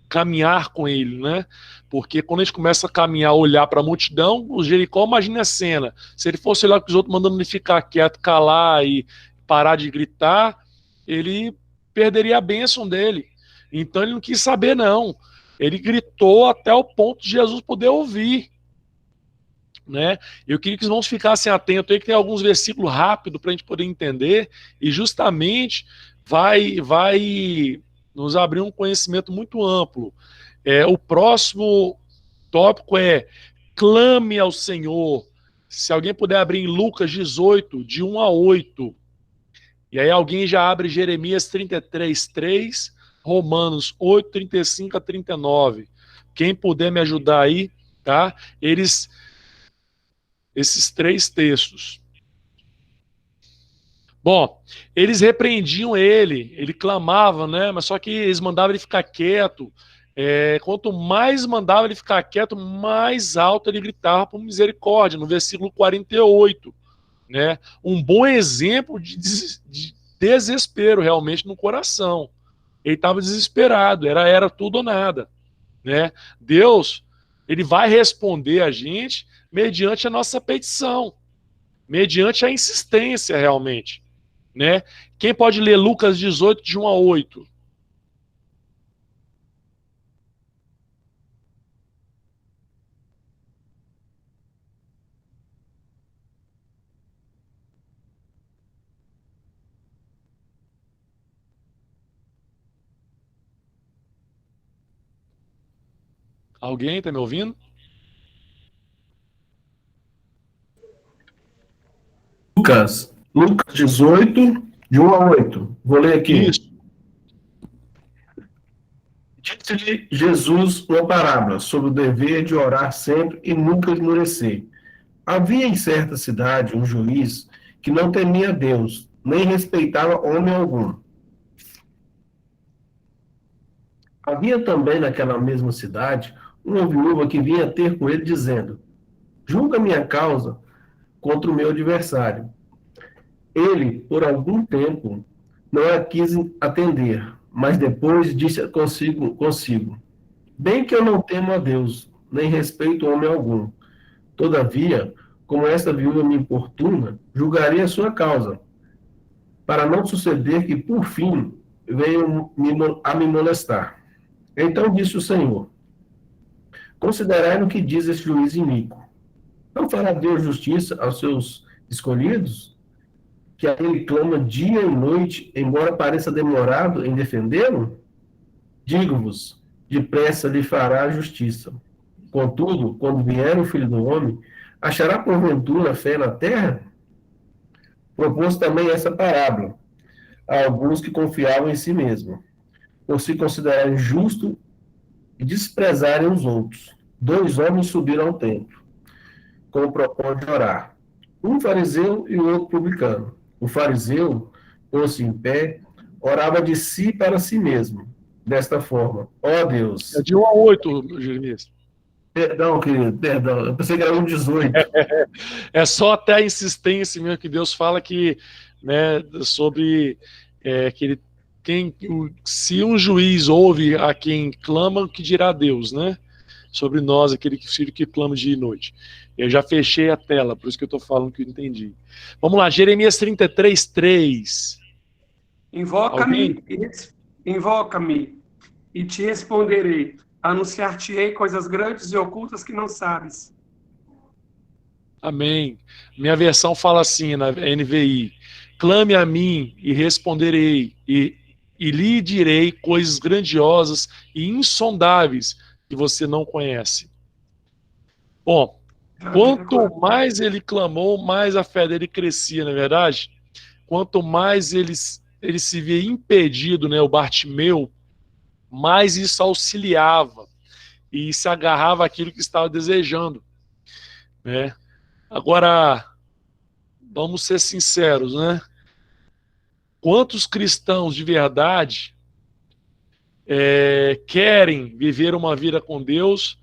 caminhar com Ele, né? Porque quando a gente começa a caminhar, olhar para a multidão, o Jericó, imagina a cena. Se ele fosse olhar para os outros mandando ele ficar quieto, calar e parar de gritar, ele perderia a bênção dele. Então ele não quis saber, não. Ele gritou até o ponto de Jesus poder ouvir. Né? Eu queria que os irmãos ficassem atentos aí, que tem alguns versículos rápidos para a gente poder entender, e justamente vai nos abrir um conhecimento muito amplo. O próximo tópico é: clame ao Senhor. Se alguém puder abrir em Lucas 18, de 1 a 8. E aí alguém já abre Jeremias 33, 3, Romanos 8, 35 a 39. Quem puder me ajudar aí, tá? Esses 3 textos. Bom, eles repreendiam ele clamava, né? Mas só que eles mandavam ele ficar quieto. Quanto mais mandava ele ficar quieto, mais alto ele gritava por misericórdia, no versículo 48. Né? Um bom exemplo de desespero realmente no coração. Ele estava desesperado, era tudo ou nada. Né? Deus, ele vai responder a gente mediante a nossa petição, mediante a insistência realmente. Né? Quem pode ler Lucas 18, de 1 a 8? Alguém está me ouvindo? Lucas 18, de 1 a 8. Vou ler aqui. Isso. Disse-lhe Jesus uma parábola sobre o dever de orar sempre e nunca esmorecer. Havia em certa cidade um juiz que não temia Deus, nem respeitava homem algum. Havia também naquela mesma cidade uma viúva que vinha ter com ele, dizendo: julga minha causa contra o meu adversário. Ele, por algum tempo, não a quis atender, mas depois disse consigo: bem que eu não temo a Deus, nem respeito homem algum. Todavia, como esta viúva me importuna, julgarei a sua causa, para não suceder que, por fim, venham a me molestar. Então disse o Senhor: considerai no que diz este juiz iníquo. Não fará Deus justiça aos seus escolhidos, que a ele clama dia e noite, embora pareça demorado em defendê-lo? Digo-vos, depressa lhe fará justiça. Contudo, quando vier o Filho do Homem, achará porventura fé na terra? Propôs também essa parábola a alguns que confiavam em si mesmo, por se considerarem justos e desprezarem os outros. 2 homens subiram ao templo, com o propósito de orar. Um fariseu e o outro publicano. O fariseu pôs-se em pé, orava de si para si mesmo, desta forma: ó É Deus, de 1 a 8, Jeremias. perdão, querido, perdão, eu pensei que era 1,18. É só até a insistência mesmo que Deus fala que, né, sobre que ele tem, se um juiz ouve a quem clama, o que dirá Deus, né? Sobre nós, aquele filho que clama dia e noite. Eu já fechei a tela, por isso que eu estou falando que eu entendi. Vamos lá, Jeremias 33, 3. Alguém? Invoca-me e te responderei. Anunciar-te-ei coisas grandes e ocultas que não sabes. Amém. Minha versão fala assim na NVI: clame a mim e responderei, e lhe direi coisas grandiosas e insondáveis que você não conhece. Bom, quanto mais ele clamou, mais a fé dele crescia, na verdade. Quanto mais ele se via impedido, né, o Bartimeu, mais isso auxiliava e se agarrava àquilo que estava desejando, né? Agora, vamos ser sinceros, né? Quantos cristãos de verdade querem viver uma vida com Deus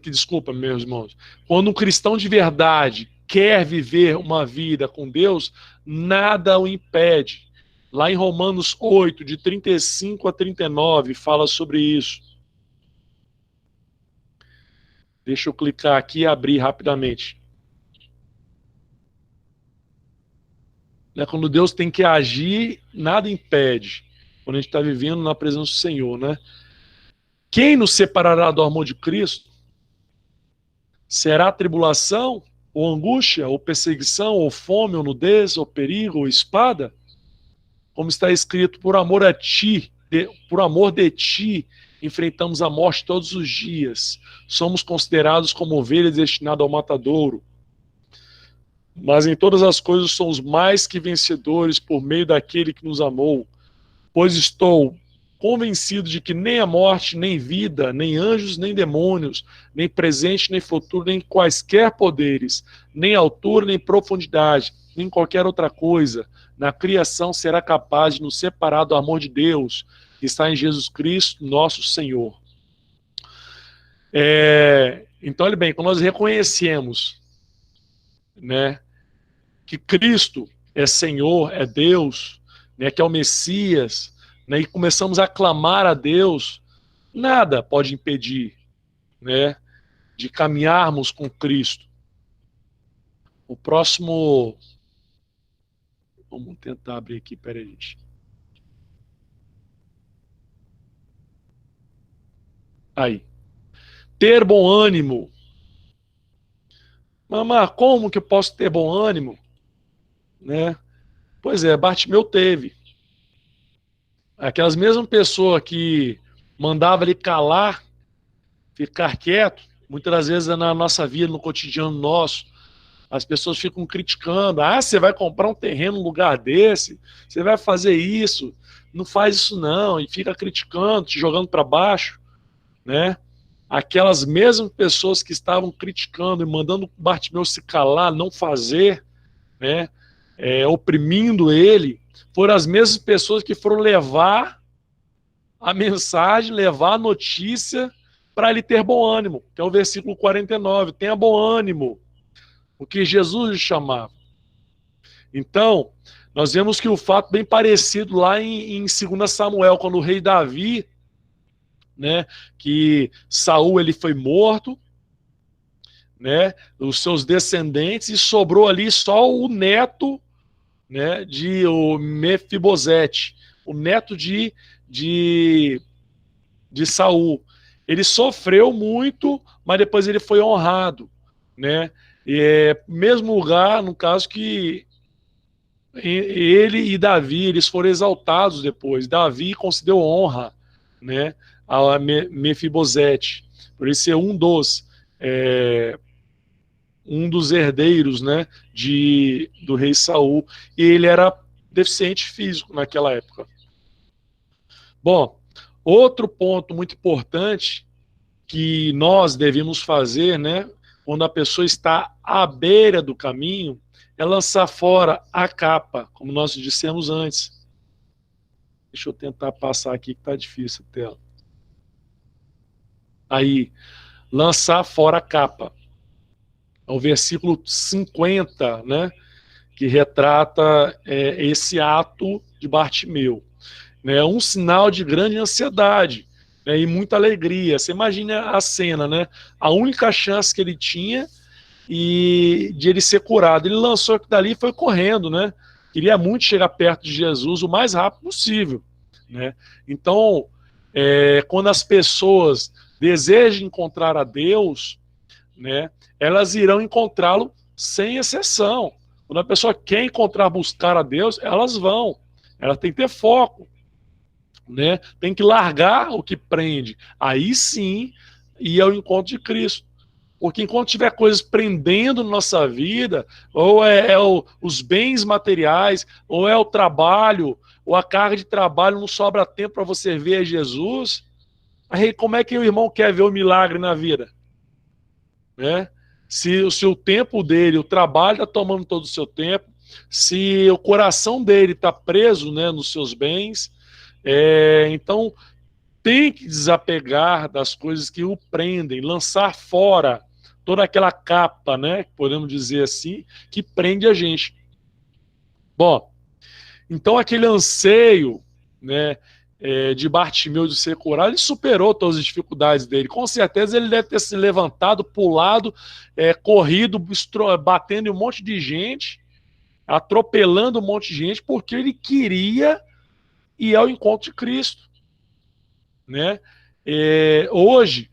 desculpa, meus irmãos, quando um cristão de verdade quer viver uma vida com Deus, nada o impede. Lá em Romanos 8, de 35 a 39, fala sobre isso. Deixa eu clicar aqui e abrir rapidamente. Quando Deus tem que agir, nada impede. Quando a gente está vivendo na presença do Senhor, né? Quem nos separará do amor de Cristo? Será tribulação, ou angústia, ou perseguição, ou fome, ou nudez, ou perigo, ou espada? Como está escrito, por amor a ti, por amor de ti, enfrentamos a morte todos os dias. Somos considerados como ovelhas destinadas ao matadouro. Mas em todas as coisas somos mais que vencedores por meio daquele que nos amou. Pois estou convencido de que nem a morte, nem vida, nem anjos, nem demônios, nem presente, nem futuro, nem quaisquer poderes, nem altura, nem profundidade, nem qualquer outra coisa na criação será capaz de nos separar do amor de Deus que está em Jesus Cristo, nosso Senhor. Então, olha bem, quando nós reconhecemos, né, que Cristo é Senhor, é Deus, né, que é o Messias, né, e começamos a clamar a Deus, nada pode impedir, né, de caminharmos com Cristo. O próximo... Vamos tentar abrir aqui, peraí, gente. Aí. Ter bom ânimo. Mamá, como que eu posso ter bom ânimo? Né? Pois é, Bartimeu teve. Aquelas mesmas pessoas que mandava ele calar, ficar quieto, muitas das vezes na nossa vida, no cotidiano nosso, as pessoas ficam criticando. Ah, você vai comprar um terreno num lugar desse? Você vai fazer isso? Não faz isso não. E fica criticando, te jogando para baixo, né? Aquelas mesmas pessoas que estavam criticando e mandando Bartimeu se calar, não fazer, né? Oprimindo ele, foram as mesmas pessoas que foram levar a mensagem, levar a notícia para ele ter bom ânimo, que é o versículo 49. Tenha bom ânimo, o que Jesus lhe chamava. Então, nós vemos que o fato bem parecido lá em 2 Samuel, quando o rei Davi, né, que Saul ele foi morto, né, os seus descendentes, e sobrou ali só o neto, né, de o Mefibosete, o neto de Saul. Ele sofreu muito, mas depois ele foi honrado, né? Mesmo lugar, no caso, que ele e Davi, eles foram exaltados depois. Davi concedeu honra, né, a Mefibosete, por ele ser um dos herdeiros, né, do rei Saul, e ele era deficiente físico naquela época. Bom, outro ponto muito importante que nós devemos fazer, né, quando a pessoa está à beira do caminho, é lançar fora a capa, como nós dissemos antes. Deixa eu tentar passar aqui que está difícil a tela. Aí, lançar fora a capa. É o versículo 50, né, que retrata esse ato de Bartimeu. É um sinal de grande ansiedade, né, e muita alegria. Você imagina a cena, né? A única chance que ele tinha de ele ser curado. Ele lançou aquilo dali e foi correndo, né? Queria muito chegar perto de Jesus o mais rápido possível, né? Então, quando as pessoas desejam encontrar a Deus, né, elas irão encontrá-lo sem exceção. Quando a pessoa quer encontrar, buscar a Deus, elas vão. Ela tem que ter foco, né? Tem que largar o que prende. Aí sim ir ao encontro de Cristo. Porque enquanto tiver coisas prendendo nossa vida, ou os bens materiais, ou é o trabalho, ou a carga de trabalho, não sobra tempo para você ver Jesus, aí como é que o irmão quer ver o milagre na vida? Né? Se o tempo dele, o trabalho está tomando todo o seu tempo, se o coração dele está preso, né, nos seus bens, então tem que desapegar das coisas que o prendem, lançar fora toda aquela capa, né, podemos dizer assim, que prende a gente. Bom, então aquele anseio, né, de Bartimeu de ser curado, ele superou todas as dificuldades dele. Com certeza ele deve ter se levantado, pulado, corrido, batendo em um monte de gente, atropelando um monte de gente, porque ele queria ir ao encontro de Cristo, né? Hoje,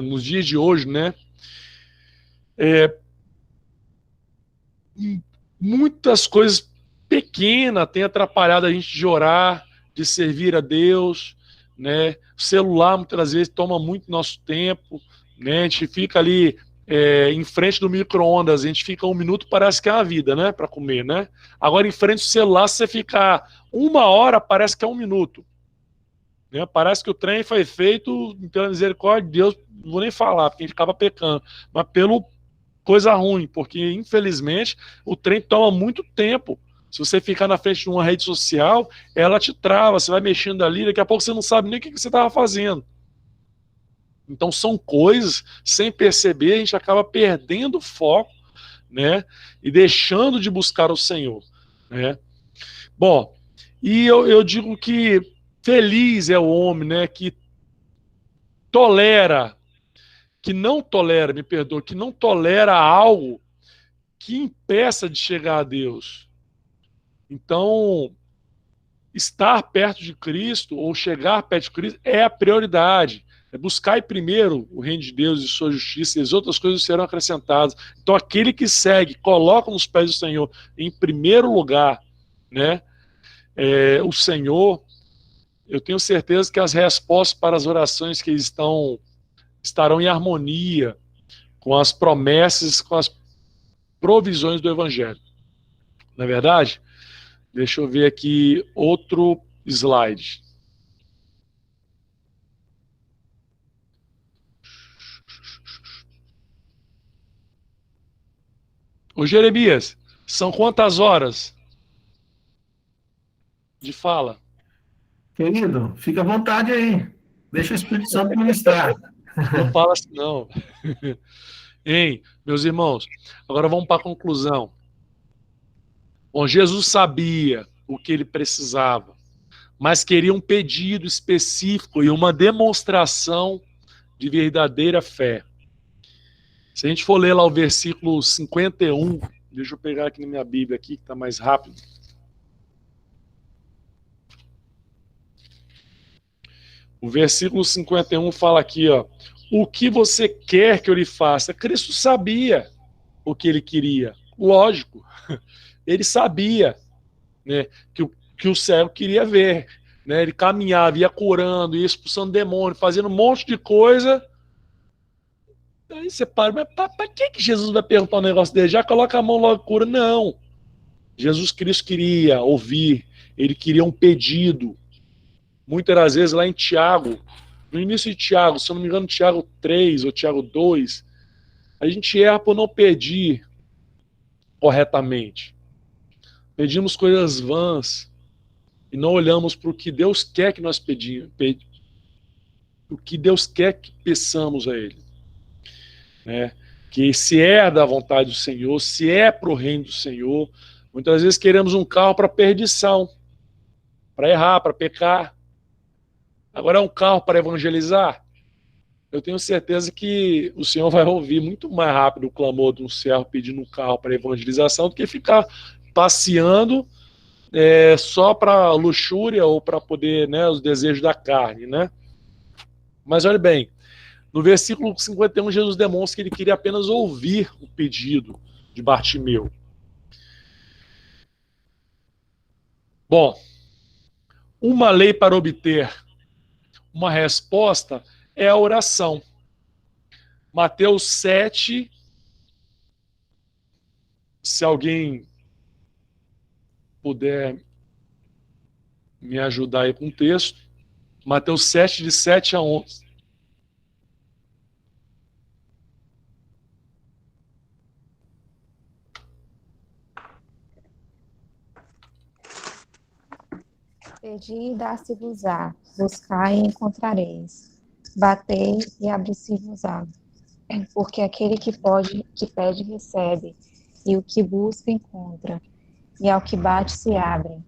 nos dias de hoje, né? Muitas coisas pequenas têm atrapalhado a gente de orar, de servir a Deus, né? O celular muitas vezes toma muito nosso tempo, né? A gente fica ali em frente do micro-ondas, a gente fica 1 minuto, parece que é uma vida, né? Para comer, né? Agora, em frente do celular, se você ficar 1 hora, parece que é 1 minuto. Né? Parece que o trem foi feito, pela misericórdia de Deus, não vou nem falar, porque a gente acaba pecando, mas pelo coisa ruim, porque infelizmente o trem toma muito tempo. Se você ficar na frente de uma rede social, ela te trava, você vai mexendo ali, daqui a pouco você não sabe nem o que você estava fazendo. Então são coisas, sem perceber, a gente acaba perdendo o foco, né, e deixando de buscar o Senhor, né. Bom, e eu digo que feliz é o homem, né, que não tolera algo que impeça de chegar a Deus. Então, estar perto de Cristo, ou chegar perto de Cristo, é a prioridade. É buscar primeiro o reino de Deus e sua justiça, e as outras coisas serão acrescentadas. Então, aquele que segue, coloca nos pés do Senhor em primeiro lugar, né, o Senhor, eu tenho certeza que as respostas para as orações que estarão em harmonia com as promessas, com as provisões do Evangelho. Não é verdade? Deixa eu ver aqui outro slide. Ô Jeremias, são quantas horas de fala? Querido, fica à vontade aí. Deixa o Espírito Santo ministrar. Não fala assim, não. Hein, meus irmãos, agora vamos para a conclusão. Bom, Jesus sabia o que ele precisava, mas queria um pedido específico e uma demonstração de verdadeira fé. Se a gente for ler lá o versículo 51, deixa eu pegar aqui na minha Bíblia aqui, que está mais rápido. O versículo 51 fala aqui, ó, o que você quer que eu lhe faça? Cristo sabia o que ele queria, lógico, ele sabia, né, que o cego queria ver, né, ele caminhava, ia curando, ia expulsando demônio, fazendo um monte de coisa. Aí você para, mas para que Jesus vai perguntar um negócio dele? Já coloca a mão logo e cura? Não. Jesus Cristo queria ouvir, ele queria um pedido. Muitas das vezes lá em Tiago, no início de Tiago, se eu não me engano, Tiago 3 ou Tiago 2, a gente erra por não pedir corretamente. Pedimos coisas vãs e não olhamos para o que Deus quer que nós pedimos, o que Deus quer que peçamos a Ele. Né? Que se é da vontade do Senhor, se é para o reino do Senhor, muitas vezes queremos um carro para perdição, para errar, para pecar. Agora é um carro para evangelizar. Eu tenho certeza que o Senhor vai ouvir muito mais rápido o clamor de um servo pedindo um carro para evangelização do que ficar passeando só para luxúria ou para poder, né, os desejos da carne, né? Mas olha bem, no versículo 51, Jesus demonstra que ele queria apenas ouvir o pedido de Bartimeu. Bom, uma lei para obter uma resposta é a oração. Mateus 7, se alguém puder me ajudar aí com o texto, Mateus 7, de 7 a 11. Pedi e dar-se-vos-á, buscai e encontrareis, batei e abri-se-vos-á. Porque aquele que pede recebe, e o que busca encontra, e ao que bate se abre.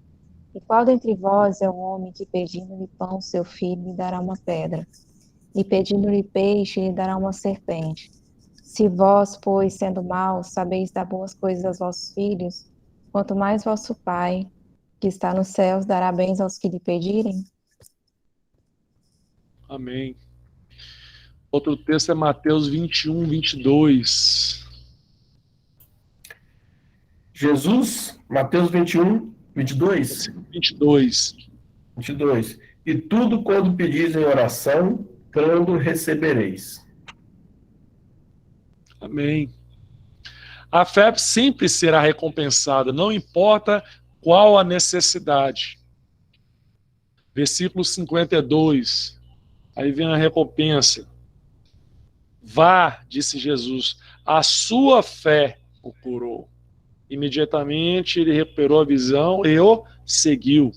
E qual dentre vós é o homem que pedindo-lhe pão seu filho lhe dará uma pedra, e pedindo-lhe peixe lhe dará uma serpente? Se vós, pois, sendo maus, sabeis dar boas coisas aos vossos filhos, quanto mais vosso Pai, que está nos céus, dará bens aos que lhe pedirem? Amém. Outro texto é Mateus 21, 22. Jesus, Mateus 21, 22. 22. 22. E tudo quando pedis em oração, crendo recebereis. Amém. A fé sempre será recompensada, não importa qual a necessidade. Versículo 52. Aí vem a recompensa. Vá, disse Jesus, a sua fé o curou. Imediatamente ele recuperou a visão e o seguiu.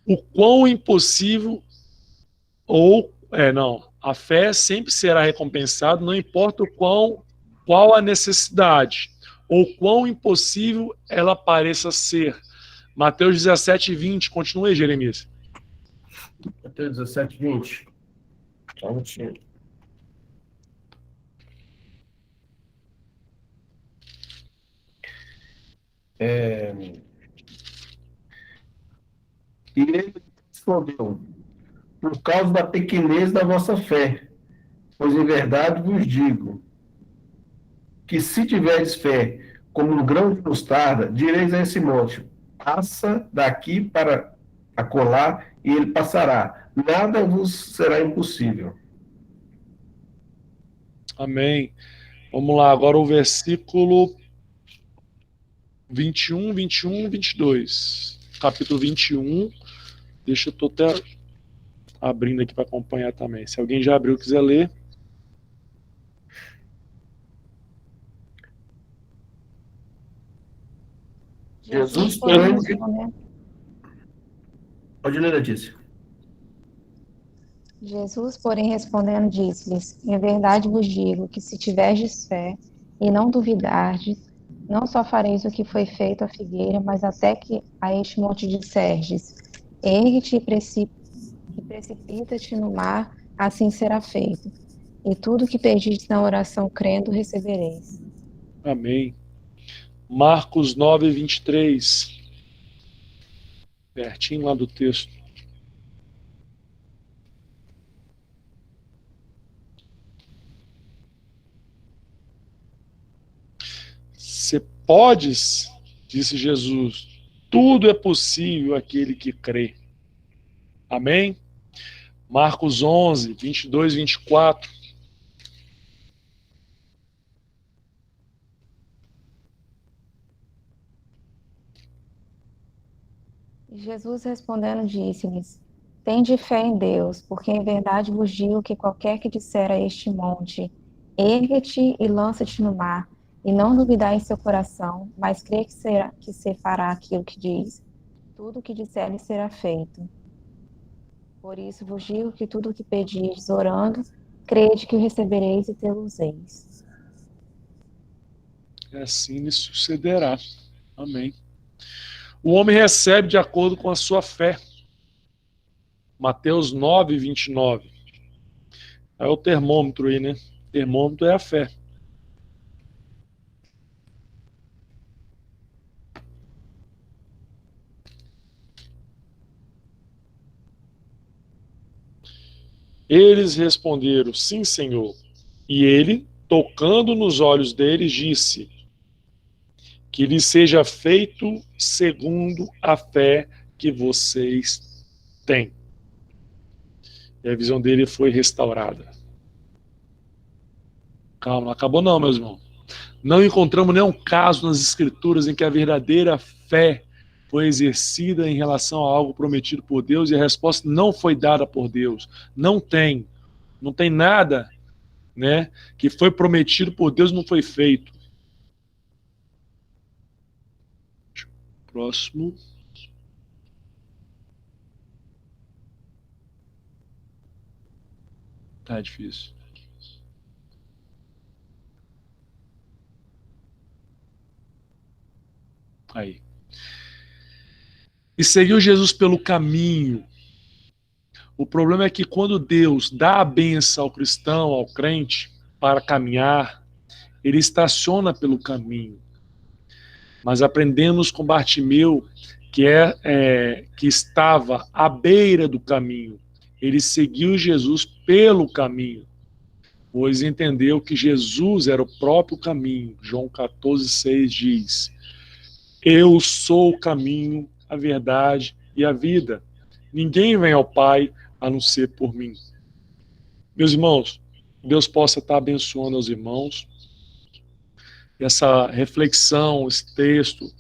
O quão impossível a fé sempre será recompensada, não importa qual a necessidade ou quão impossível ela pareça ser. Mateus 17, 20, continua aí, Jeremias. Mateus 17, 20. Só um minutinho. E ele respondeu: por causa da pequenez da vossa fé, pois em verdade vos digo, que se tiverdes fé como um grão de mostarda, direis a esse monte: passa daqui para acolá, e ele passará. Nada vos será impossível. Amém. Vamos lá, agora o versículo 21, 21, 22. Capítulo 21. Deixa eu tô até abrindo aqui para acompanhar também. Se alguém já abriu e quiser ler. Jesus, porém, porém, respondendo, pode ler, Letícia. Jesus, porém, respondendo, disse-lhes: em verdade vos digo que se tiverdes fé e não duvidardes, não só fareis o que foi feito à figueira, mas até que a este monte disserdes: ergue-te e precipita-te no mar, assim será feito. E tudo que pedis na oração crendo, recebereis. Amém. Marcos 9, 23. Pertinho lá do texto. Você podes, disse Jesus, tudo é possível aquele que crê. Amém? Marcos 11, 22, 24. Jesus respondendo, disse-lhes: Tende fé em Deus, porque em verdade vos digo que qualquer que disser a este monte, ergue-te e lança-te no mar, e não duvidar em seu coração, mas crê que se fará aquilo que diz, tudo o que disser lhe será feito. Por isso vos digo que tudo o que pedis orando, crede que o recebereis e tê-lo-eis. Assim lhe sucederá. Amém. O homem recebe de acordo com a sua fé. Mateus 9, 29. É o termômetro aí, né? O termômetro é a fé. Eles responderam, sim, Senhor. E ele, tocando nos olhos deles, disse, que lhe seja feito segundo a fé que vocês têm. E a visão dele foi restaurada. Calma, não acabou não, meus irmãos. Não encontramos nenhum caso nas Escrituras em que a verdadeira fé foi exercida em relação a algo prometido por Deus e a resposta não foi dada por Deus. Não tem nada, né, que foi prometido por Deus e não foi feito. Próximo. Tá difícil. Aí. E seguiu Jesus pelo caminho. O problema é que quando Deus dá a benção ao cristão, ao crente, para caminhar, ele estaciona pelo caminho. Mas aprendemos com Bartimeu que estava à beira do caminho. Ele seguiu Jesus pelo caminho, pois entendeu que Jesus era o próprio caminho. João 14,6 diz, eu sou o caminho, a verdade e a vida. Ninguém vem ao Pai a não ser por mim. Meus irmãos, Deus possa estar abençoando os irmãos. Essa reflexão, esse texto,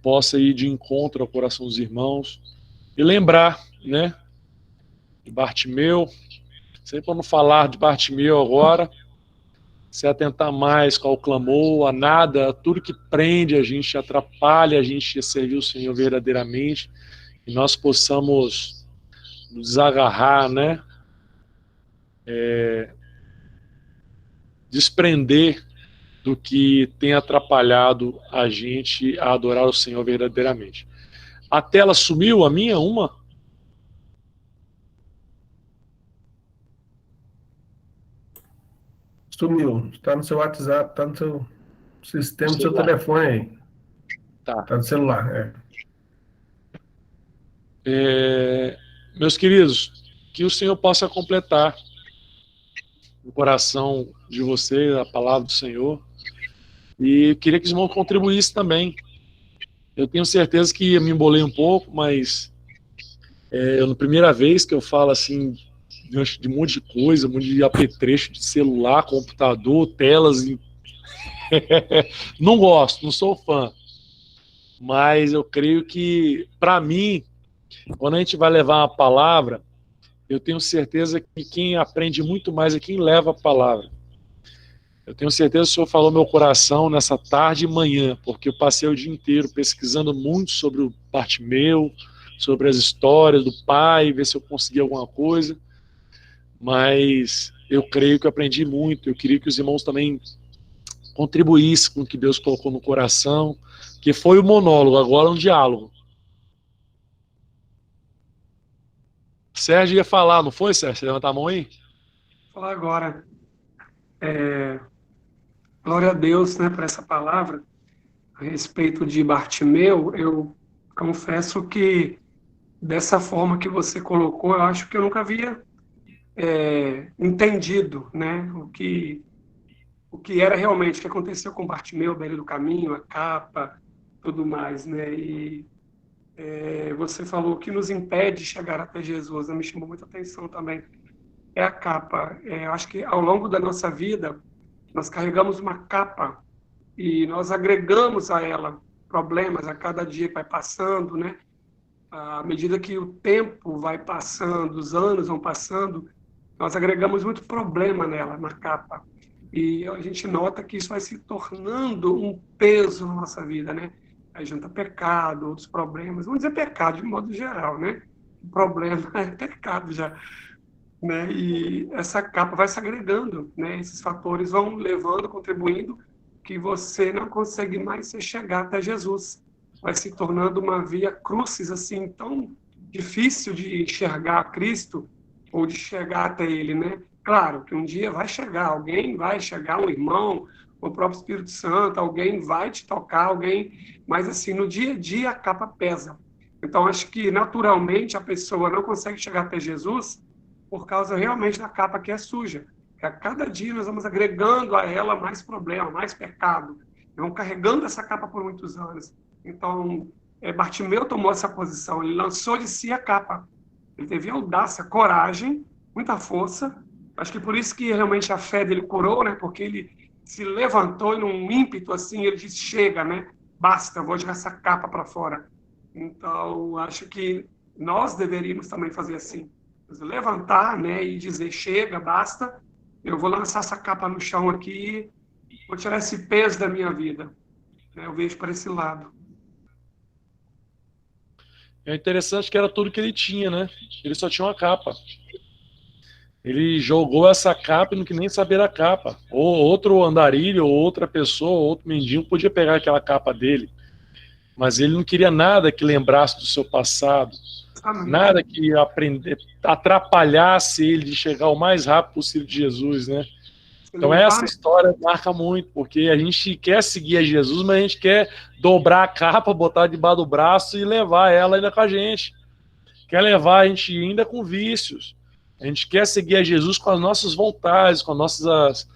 possa ir de encontro ao coração dos irmãos. E lembrar, né, de Bartimeu, sempre para não falar de Bartimeu agora, se atentar mais ao clamor, a nada, a tudo que prende a gente, atrapalha a gente a servir o Senhor verdadeiramente, e nós possamos nos desagarrar, né, desprender do que tem atrapalhado a gente a adorar o Senhor verdadeiramente. A tela sumiu, a minha, uma? Sumiu. Está no seu WhatsApp, está no seu sistema, no seu Celular. telefone aí. Tá. Está no celular, Meus queridos, que o Senhor possa completar no coração de vocês a palavra do Senhor. E queria que os irmãos contribuíssem também. Eu tenho certeza que eu me embolei um pouco, mas na primeira vez que eu falo assim de um monte de coisa, um monte de apetrecho de celular, computador, telas. Não gosto, não sou fã. Mas eu creio que, para mim, quando a gente vai levar uma palavra, eu tenho certeza que quem aprende muito mais é quem leva a palavra. Eu tenho certeza que o Senhor falou meu coração nessa tarde e manhã, porque eu passei o dia inteiro pesquisando muito sobre o Bartimeu, sobre as histórias do pai, ver se eu conseguia alguma coisa. Mas eu creio que eu aprendi muito. Eu queria que os irmãos também contribuíssem com o que Deus colocou no coração, que foi o monólogo, agora é um diálogo. Sérgio ia falar, não foi, Sérgio? Você levanta a mão aí? Vou falar agora. Glória a Deus, né, por essa palavra. A respeito de Bartimeu, eu confesso que dessa forma que você colocou, eu acho que eu nunca havia entendido, né, o que era realmente, o que aconteceu com Bartimeu, beira do caminho, a capa, tudo mais, né, e você falou que nos impede de chegar até Jesus, me chamou muita atenção também, é a capa. Eu acho que ao longo da nossa vida, nós carregamos uma capa e nós agregamos a ela problemas a cada dia que vai passando, né? à medida que o tempo vai passando, os anos vão passando, nós agregamos muito problema nela, na capa. E a gente nota que isso vai se tornando um peso na nossa vida, né? Aí junta pecado, outros problemas. Vamos dizer pecado de modo geral, né? O problema é pecado já, né? E essa capa vai se agregando, né? Esses fatores vão levando, contribuindo, que você não consegue mais se chegar até Jesus. Vai se tornando uma via crucis, assim, tão difícil de enxergar Cristo ou de chegar até Ele, né? Claro que um dia vai chegar, alguém vai chegar, um irmão, o próprio Espírito Santo, alguém vai te tocar, alguém... Mas, assim, no dia a dia a capa pesa. Então, acho que, naturalmente, a pessoa não consegue chegar até Jesus por causa realmente da capa que é suja. Que a cada dia nós vamos agregando a ela mais problema, mais pecado. Vamos carregando essa capa por muitos anos. Então, Bartimeu tomou essa posição, ele lançou de si a capa. Ele teve audácia, coragem, muita força. Acho que por isso que realmente a fé dele curou, né? Porque ele se levantou e num ímpeto assim, ele disse, chega, né? Basta, vou jogar essa capa para fora. Então, acho que nós deveríamos também fazer assim. Levantar, né? E dizer, chega, basta, eu vou lançar essa capa no chão aqui, vou tirar esse peso da minha vida. Eu vejo para esse lado. É interessante que era tudo que ele tinha, né? Ele só tinha uma capa. Ele jogou essa capa e não quis nem saber a capa. Ou outro andarilho, ou outra pessoa, ou outro mendigo podia pegar aquela capa dele. Mas ele não queria nada que lembrasse do seu passado. Nada que atrapalhasse ele de chegar o mais rápido possível de Jesus, né? Então essa história marca muito, porque a gente quer seguir a Jesus, mas a gente quer dobrar a capa, botar debaixo do braço e levar ela ainda com a gente. Quer levar a gente ainda com vícios. A gente quer seguir a Jesus com as nossas vontades, com as nossas,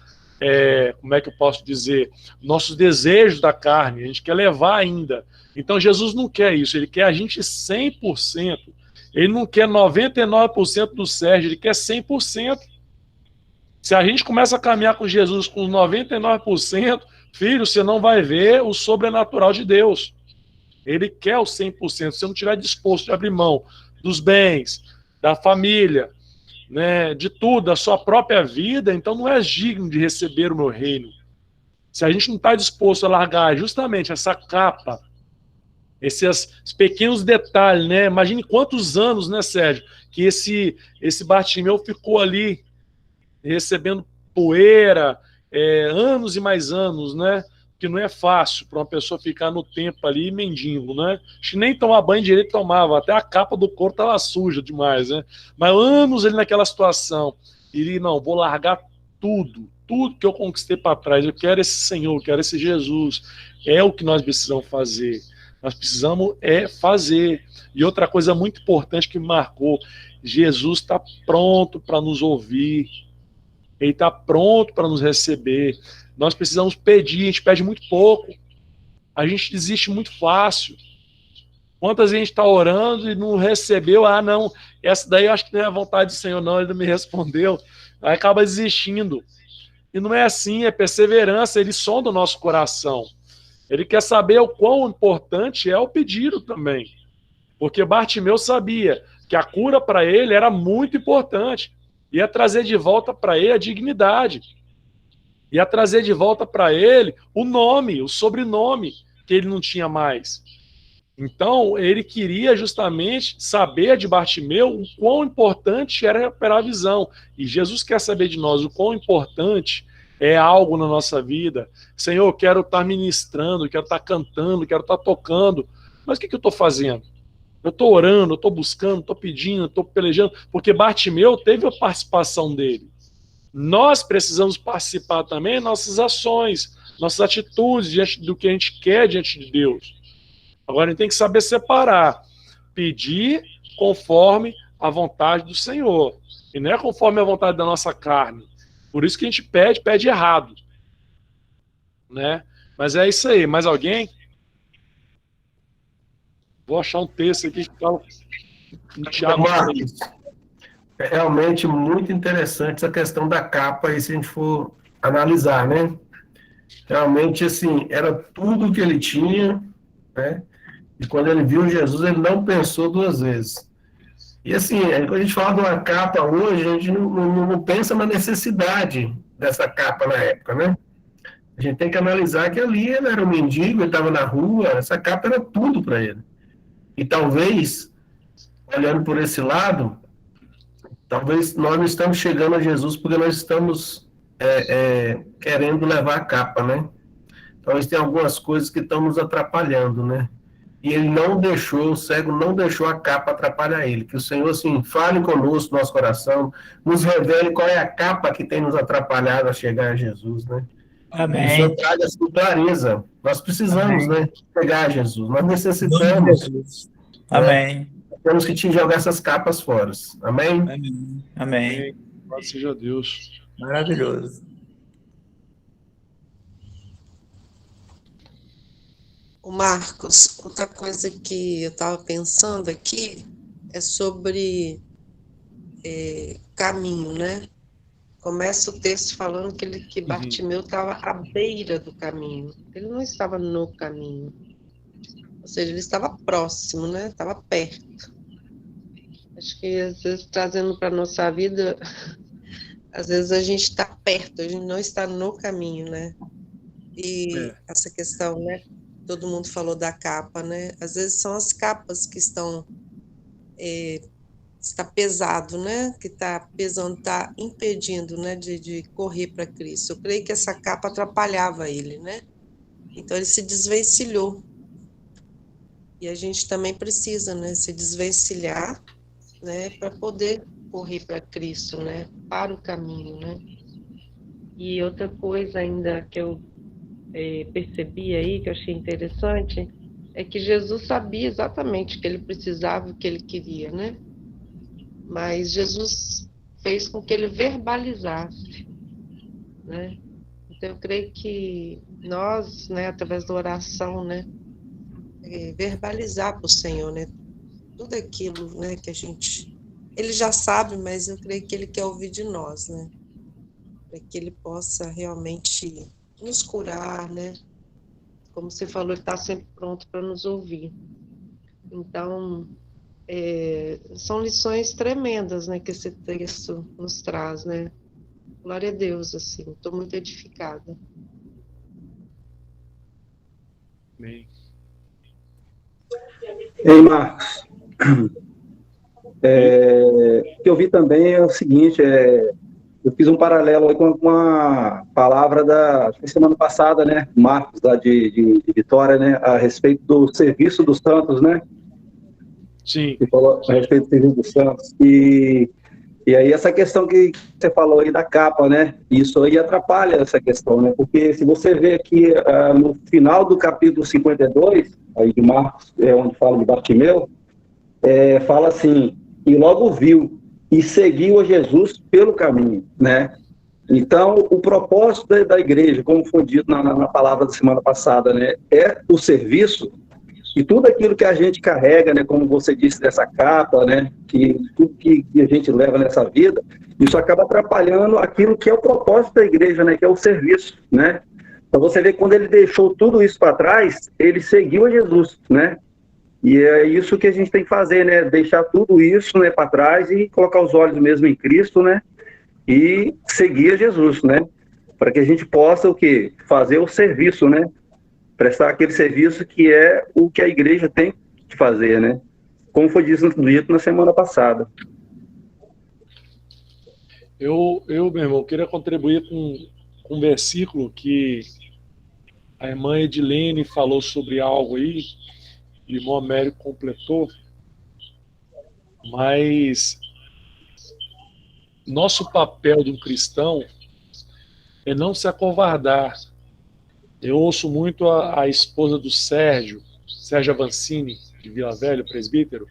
como é que eu posso dizer, nossos desejos da carne. A gente quer levar ainda. Então Jesus não quer isso, ele quer a gente 100%. Ele não quer 99% do Sérgio, ele quer 100%. Se a gente começa a caminhar com Jesus com 99%, filho, você não vai ver o sobrenatural de Deus. Ele quer o 100%. Se você não estiver disposto a abrir mão dos bens, da família, né, de tudo, da sua própria vida, então não é digno de receber o meu reino. Se a gente não está disposto a largar justamente essa capa, esses pequenos detalhes, né? Imagine quantos anos, né, Sérgio, que esse Bartimeu ficou ali recebendo poeira, anos e mais anos, né? Que não é fácil para uma pessoa ficar no tempo ali mendigo, né? Acho que nem tomar banho direito tomava, até a capa do corpo estava suja demais, né? Mas anos ele naquela situação. E não, vou largar tudo que eu conquistei para trás. Eu quero esse Senhor, eu quero esse Jesus. É o que nós precisamos fazer. Nós precisamos fazer. E outra coisa muito importante que me marcou, Jesus está pronto para nos ouvir. Ele está pronto para nos receber. Nós precisamos pedir, a gente pede muito pouco. A gente desiste muito fácil. Quantas vezes a gente está orando e não recebeu? Ah, não, essa daí eu acho que não é a vontade do Senhor, não, ele não me respondeu. Aí acaba desistindo. E não é assim, é perseverança, ele sonda o nosso coração. Ele quer saber o quão importante é o pedido também. Porque Bartimeu sabia que a cura para ele era muito importante. Ia trazer de volta para ele a dignidade. Ia trazer de volta para ele o nome, o sobrenome que ele não tinha mais. Então, ele queria justamente saber de Bartimeu o quão importante era recuperar a visão. E Jesus quer saber de nós o quão importante é algo na nossa vida. Senhor, eu quero estar ministrando, quero estar cantando, quero estar tocando. Mas o que eu estou fazendo? Eu estou orando, eu estou buscando, estou pedindo, estou pelejando, porque Bartimeu teve a participação dele. Nós precisamos participar também das nossas ações, nossas atitudes diante do que a gente quer diante de Deus. Agora a gente tem que saber separar, pedir conforme a vontade do Senhor, e não é conforme a vontade da nossa carne. Por isso que a gente pede errado. Né? Mas é isso aí. Mais alguém? Vou achar um texto aqui que fala no Tiago. É realmente muito interessante essa questão da capa, aí, se a gente for analisar, né? Realmente, assim, era tudo que ele tinha, né? E quando ele viu Jesus, ele não pensou duas vezes. E assim, quando a gente fala de uma capa hoje, a gente não pensa na necessidade dessa capa na época, né? A gente tem que analisar que ali ele era um mendigo, ele estava na rua, essa capa era tudo para ele. E talvez, olhando por esse lado, talvez nós não estamos chegando a Jesus porque nós estamos querendo levar a capa, né? Talvez tem algumas coisas que estão nos atrapalhando, né? E ele não deixou, o cego não deixou a capa atrapalhar ele. Que o Senhor, assim, fale conosco, nosso coração, nos revele qual é a capa que tem nos atrapalhado a chegar a Jesus, né? E o Senhor Amém. traga assim, clareza. Nós precisamos, Amém. né, chegar a Jesus. Nós Em nome de necessitamos, Jesus. né? Amém. Temos que te jogar essas capas fora. Amém? Amém. Amém. Amém. Louvado seja Deus. Maravilhoso. O Marcos, outra coisa que eu estava pensando aqui é sobre caminho, né? Começa o texto falando que Bartimeu estava à beira do caminho. Ele não estava no caminho. Ou seja, ele estava próximo, né? Estava perto. Acho que, às vezes, trazendo para a nossa vida, às vezes a gente está perto, a gente não está no caminho, né? E essa questão, né? Todo mundo falou da capa, né? Às vezes são as capas que estão... está pesado, né? Que está pesando, está impedindo, né? De correr para Cristo. Eu creio que essa capa atrapalhava ele, né? Então ele se desvencilhou. E a gente também precisa, né? Se desvencilhar, né? Para poder correr para Cristo, né? Para o caminho, né? E outra coisa ainda que eu percebi aí, que eu achei interessante, é que Jesus sabia exatamente o que ele precisava, o que ele queria, né? Mas Jesus fez com que ele verbalizasse, né? Então eu creio que nós, né, através da oração, né, verbalizar para o Senhor, né, tudo aquilo, né, que a gente, ele já sabe, mas eu creio que ele quer ouvir de nós, né, para que ele possa realmente nos curar, né? Como você falou, ele está sempre pronto para nos ouvir. Então, são lições tremendas, né, que esse texto nos traz, né? Glória a Deus, assim, estou muito edificada. Amém. Ei, Marcos, o que eu vi também é o seguinte, eu fiz um paralelo aí com uma palavra da semana passada, né, Marcos, lá de Vitória, né, a respeito do serviço dos santos, né, Sim. que falou a respeito do serviço dos santos, e aí essa questão que você falou aí da capa, né, isso aí atrapalha essa questão, né, porque se você vê aqui no final do capítulo 52, aí de Marcos, onde fala de Bartimeu, fala assim, e logo viu, e seguiu a Jesus pelo caminho, né? Então, o propósito da igreja, como foi dito na palavra da semana passada, né, é o serviço, e tudo aquilo que a gente carrega, né, como você disse, dessa capa, né, que tudo que a gente leva nessa vida, isso acaba atrapalhando aquilo que é o propósito da igreja, né, que é o serviço, né? Então, você vê que quando ele deixou tudo isso para trás, ele seguiu a Jesus, né? E é isso que a gente tem que fazer, né? Deixar tudo isso, né, para trás e colocar os olhos mesmo em Cristo, né? E seguir a Jesus, né? Para que a gente possa o quê? Fazer o serviço, né? Prestar aquele serviço que é o que a igreja tem que fazer, né? Como foi dito na semana passada. Eu, meu irmão, queria contribuir com um versículo que a irmã Edilene falou sobre algo aí, o irmão Américo completou, mas nosso papel de um cristão é não se acovardar. Eu ouço muito a esposa do Sérgio Avancini, de Vila Velha, presbítero,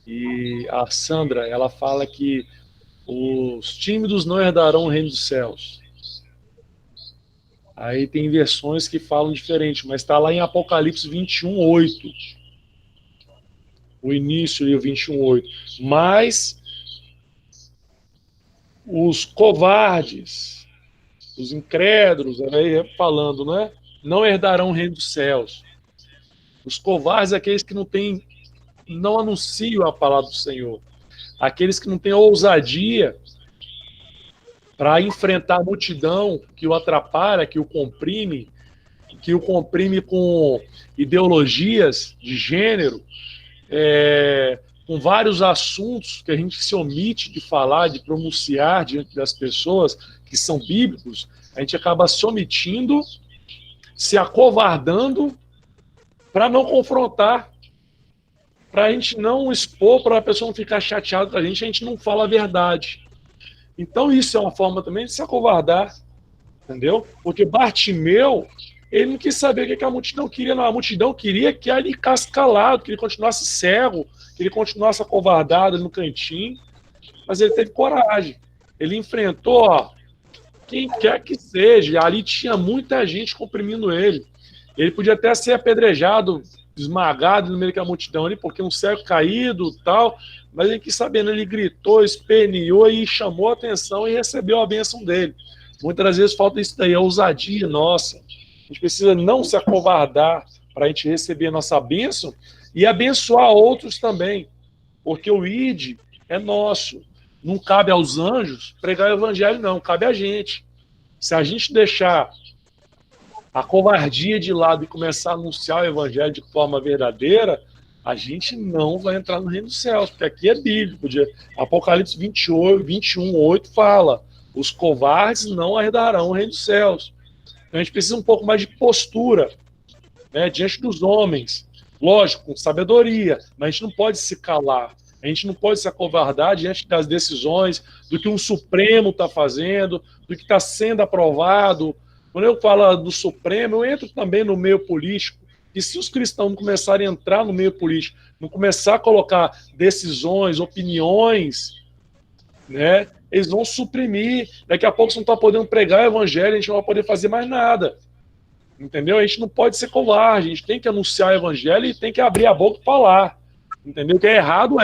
e a Sandra, ela fala que os tímidos não herdarão o reino dos céus. Aí tem versões que falam diferente, mas está lá em Apocalipse 21:8. O início ali, o 21:8. Mas os covardes, os incrédulos, aí falando, né? Não herdarão o reino dos céus. Os covardes são aqueles que não anunciam a palavra do Senhor. Aqueles que não têm ousadia para enfrentar a multidão que o atrapalha, que o comprime com ideologias de gênero, com vários assuntos que a gente se omite de falar, de pronunciar diante das pessoas que são bíblicos, a gente acaba se omitindo, se acovardando para não confrontar, para a gente não expor, para a pessoa não ficar chateada com a gente não fala a verdade. Então isso é uma forma também de se acovardar, entendeu? Porque Bartimeu, ele não quis saber o que a multidão queria, não. A multidão queria que ele ficasse calado, que ele continuasse cego, que ele continuasse acovardado no cantinho, mas ele teve coragem. Ele enfrentou, ó, quem quer que seja. Ali tinha muita gente comprimindo ele. Ele podia até ser apedrejado, esmagado no meio da multidão ali, porque um cego caído e tal, mas ele quis saber, né? Ele gritou, esperneou e chamou a atenção e recebeu a bênção dele. Muitas das vezes falta isso daí, a ousadia nossa. A gente precisa não se acovardar para a gente receber a nossa bênção e abençoar outros também, porque o ID é nosso. Não cabe aos anjos pregar o evangelho, não, cabe a gente. Se a gente deixar a covardia de lado e começar a anunciar o evangelho de forma verdadeira, a gente não vai entrar no reino dos céus, porque aqui é bíblico. Apocalipse 28, 21, 8 fala: os covardes não herdarão o reino dos céus. Então a gente precisa um pouco mais de postura, né, diante dos homens. Lógico, com sabedoria, mas a gente não pode se calar. A gente não pode se acovardar diante das decisões, do que um Supremo está fazendo, do que está sendo aprovado. Quando eu falo do Supremo, eu entro também no meio político. E se os cristãos não começarem a entrar no meio político, não começar a colocar decisões, opiniões, né, eles vão suprimir. Daqui a pouco você não está podendo pregar o evangelho, a gente não vai poder fazer mais nada. Entendeu? A gente não pode ser covarde, a gente tem que anunciar o evangelho e tem que abrir a boca e falar. Entendeu? O que é errado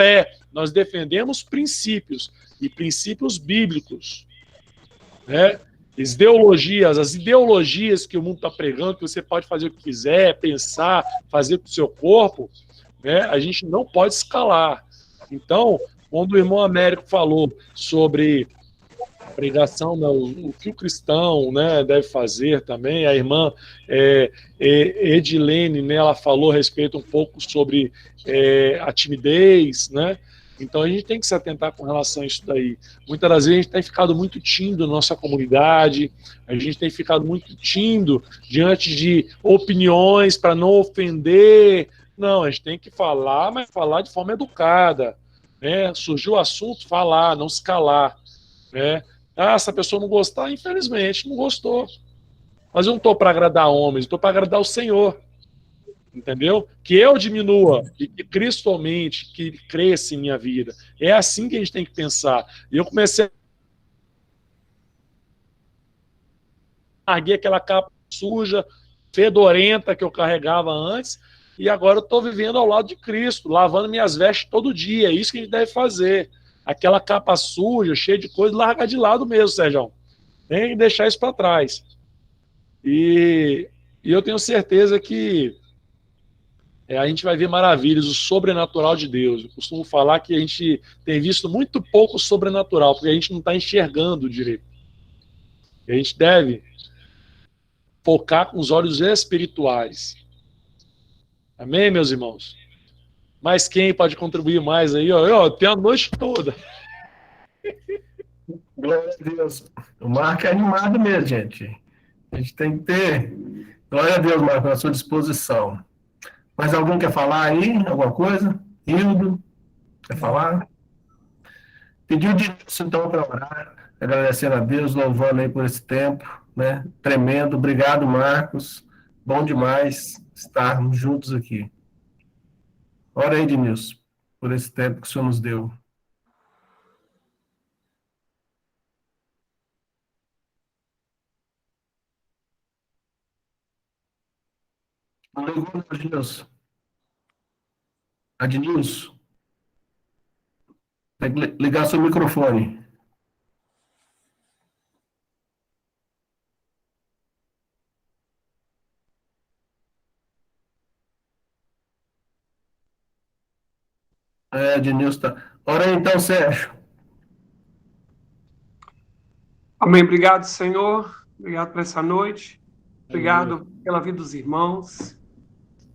nós defendemos princípios, e princípios bíblicos, né? As ideologias que o mundo está pregando, que você pode fazer o que quiser, pensar, fazer com o seu corpo, né? A gente não pode escalar. Então, quando o irmão Américo falou sobre pregação, né, o que o cristão, né, deve fazer também, a irmã Edilene, né, ela falou a respeito um pouco sobre a timidez, né? Então a gente tem que se atentar com relação a isso daí. Muitas das vezes a gente tem ficado muito tímido na nossa comunidade, a gente tem ficado muito tímido diante de opiniões para não ofender. Não, a gente tem que falar, mas falar de forma educada, né? Surgiu o assunto, falar, não se calar, né? Ah, se a pessoa não gostar, infelizmente, não gostou. Mas eu não estou para agradar homens, estou para agradar o Senhor. Entendeu? Que eu diminua e que Cristo aumente, que cresça em minha vida. É assim que a gente tem que pensar. E eu comecei a larguei aquela capa suja, fedorenta que eu carregava antes, e agora eu estou vivendo ao lado de Cristo, lavando minhas vestes todo dia. É isso que a gente deve fazer. Aquela capa suja, cheia de coisa, larga de lado mesmo, Sérgio. Tem que deixar isso para trás. E eu tenho certeza que a gente vai ver maravilhas, o sobrenatural de Deus. Eu costumo falar que a gente tem visto muito pouco sobrenatural, porque a gente não está enxergando direito. E a gente deve focar com os olhos espirituais. Amém, meus irmãos? Mas quem pode contribuir mais aí? Tem a noite toda. Glória a Deus. O Marco é animado mesmo, gente. A gente tem que ter. Glória a Deus, Marco, à sua disposição. Mais alguém quer falar aí? Alguma coisa? Hildo, quer falar? Pediu de então para orar, agradecendo a Deus, louvando aí por esse tempo, né? Tremendo. Obrigado, Marcos. Bom demais estarmos juntos aqui. Ora aí, Denilson, por esse tempo que o Senhor nos deu. Não ligou, Denilson. Adnilson, tem que ligar seu microfone. Ednilson tá. Ora aí, então, Sérgio. Amém. Obrigado, Senhor. Obrigado por essa noite. Obrigado pela vida dos irmãos.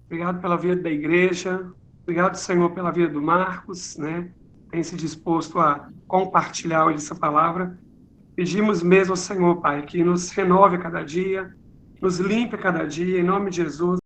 Obrigado pela vida da igreja. Obrigado, Senhor, pela vida do Marcos, né? Tem se disposto a compartilhar hoje essa palavra. Pedimos mesmo ao Senhor, Pai, que nos renove a cada dia, nos limpe a cada dia, em nome de Jesus.